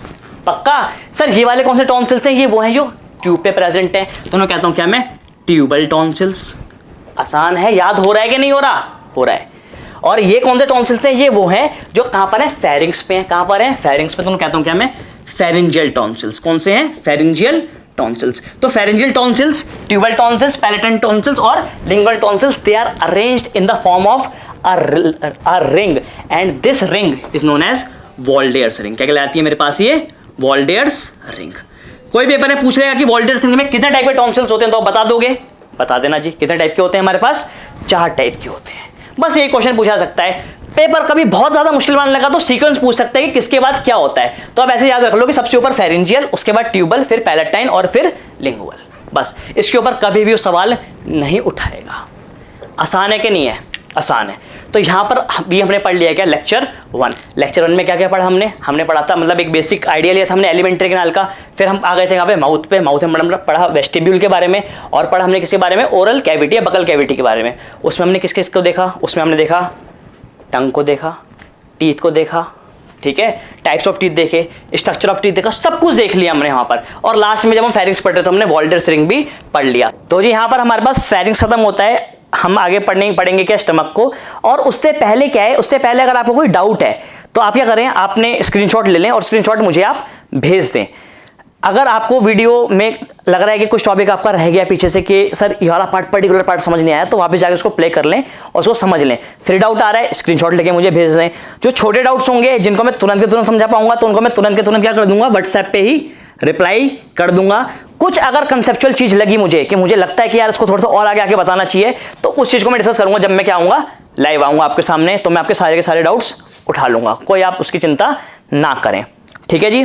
पक्का? सर ये वाले कौन से टॉन्सिल्स हैं? ये वो हैं जो ट्यूब पे प्रेजेंट हैं। दोनों कहता हूं क्या मैं? Tubal tonsils. आसान है, याद हो रहा है कि नहीं हो रहा? हो रहा है। और ये कौन से टॉन्सिल्स हैं? ये वो हैं जो कहां पर है? फेरिंग्स पे हैं। कहां पर है? फेरिंग्स पे। दोनों कहता हूं क्या मैं? Pharyngeal tonsils. कौन से हैं? Pharyngeal tonsils. तो pharyngeal tonsils, tubal tonsils, palatine tonsils और lingual tonsils, they are arranged in the form of a ring, and this ring is known as Waldeyer's ring. क्या कहलाती है मेरे पास? ये वॉल्डेयर्स रिंग। कोई पेपर में पूछ लेगा कि वॉल्डेयर्स रिंग में कितने टाइप के टॉन्सिल्स होते हैं, तो बता दोगे? बता देना जी। कितने टाइप के होते हैं हमारे पास? 4 टाइप के होते हैं। बस ये क्वेश्चन पूछा सकता है। पेपर कभी बहुत ज्यादा मुश्किल बनने लगा तो सीक्वेंस पूछ सकते हैं कि किसके बाद क्या होता है। तो अब ऐसे याद रख लो कि सबसे ऊपर फेरिंजियल, उसके बाद ट्यूबल, फिर पैलेटाइन और फिर लिंगुअल। बस इसके ऊपर कभी भी वो सवाल नहीं उठाएगा। आसान है कि नहीं है? आसान है। तो यहां पर भी हमने पढ़ लिया क्या? लेक्चर 1। लेक्चर 1 में क्या क्या पढ़ा हमने पढ़ा था, मतलब एक बेसिक आइडिया लिया था हमने एलिमेंट्री कैनाल का। फिर हम आ गए थे यहाँ पे माउथ में पढ़ा वेस्टिब्यूल के बारे में, और पढ़ा हमने किसके बारे में? ओरल कैविटी या बकल कैविटी के बारे में। उसमें हमने किस को देखा? उसमें हमने देखा टंग को देखा, टीथ को देखा, ठीक है, टाइप्स ऑफ टीथ देखे, स्ट्रक्चर ऑफ टीथ देखा, सब कुछ देख लिया हमने यहाँ पर। और लास्ट में जब हम फेरिंग्स पढ़ रहे तो हमने वॉल्डेयर्स रिंग भी पढ़ लिया। तो जी यहाँ पर हमारे पास फेरिंग्स खत्म होता है। हम आगे पढ़ेंगे क्या? स्टमक को। और उससे पहले क्या है? उससे पहले अगर आपको कोई डाउट है तो आप क्या करें? आपने स्क्रीनशॉट ले लें और स्क्रीनशॉट मुझे आप भेज दें। अगर आपको वीडियो में लग रहा है कि कुछ टॉपिक आपका रह गया पीछे से कि सर ये वाला पर्टिकुलर पार्ट समझ नहीं आया, तो वापस जाकर उसको प्ले कर लें और उसको समझ लें। फिर डाउट आ रहा है स्क्रीनशॉट लेके मुझे भेज दें। जो छोटे डाउट्स होंगे जिनको मैं तुरंत के तुरंत समझा पाऊंगा तो उनको मैं तुरंत के तुरंत क्या कर दूंगा? व्हाट्सएप पे ही रिप्लाई कर दूंगा। कुछ अगर कंसेप्चुअल चीज लगी मुझे कि मुझे लगता है कि यार इसको थोड़ा सा और आगे आके बताना चाहिए, तो उस चीज को मैं डिस्कस करूंगा जब मैं क्या आऊंगा? लाइव आऊंगा आपके सामने। तो मैं आपके सारे के सारे डाउट्स उठा लूंगा, कोई आप उसकी चिंता ना करें। ठीक है जी।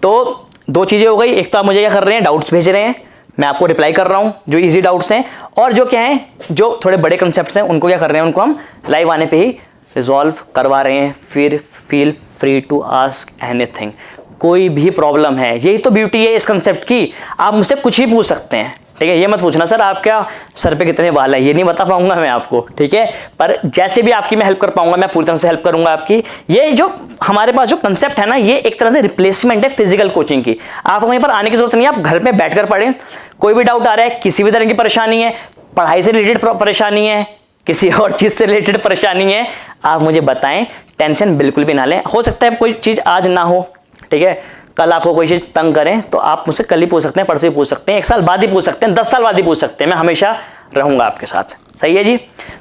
तो 2 चीजें हो गई। एक तो आप मुझे क्या कर रहे हैं? डाउट्स भेज रहे हैं, मैं आपको रिप्लाई कर रहा हूं जो इजी डाउट्स हैं, और जो क्या है जो थोड़े बड़े कंसेप्ट्स हैं उनको क्या कर रहे हैं? उनको हम लाइव आने पे ही रिजॉल्व करवा रहे हैं। फिर feel free to ask anything. कोई भी प्रॉब्लम है, यही तो ब्यूटी है इस कंसेप्ट की, आप मुझसे कुछ ही पूछ सकते हैं। ठीक है, ये मत पूछना सर आप क्या सर पे कितने बाल है, ये नहीं बता पाऊंगा मैं आपको। ठीक है, पर जैसे भी आपकी मैं हेल्प कर पाऊंगा मैं पूरी तरह से हेल्प करूंगा आपकी। ये जो हमारे पास जो कंसेप्ट है ना, ये एक तरह से रिप्लेसमेंट है फिजिकल कोचिंग की। आपको वहीं पर आने की जरूरत नहीं है, आप घर में बैठकर पढ़ें। कोई भी डाउट आ रहा है, किसी भी तरह की परेशानी है, पढ़ाई से रिलेटेड परेशानी है, किसी और चीज से रिलेटेड परेशानी है, आप मुझे बताएं, टेंशन बिल्कुल भी ना लें। हो सकता है कोई चीज आज ना हो, ठीक है, कल आपको कोई चीज तंग करें तो आप मुझसे कल ही पूछ सकते हैं, परसों ही पूछ सकते हैं, 1 साल बाद ही पूछ सकते हैं, 10 साल बाद ही पूछ सकते हैं, मैं हमेशा रहूंगा आपके साथ। सही है जी।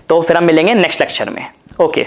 तो फिर हम मिलेंगे नेक्स्ट लेक्चर में। ओके।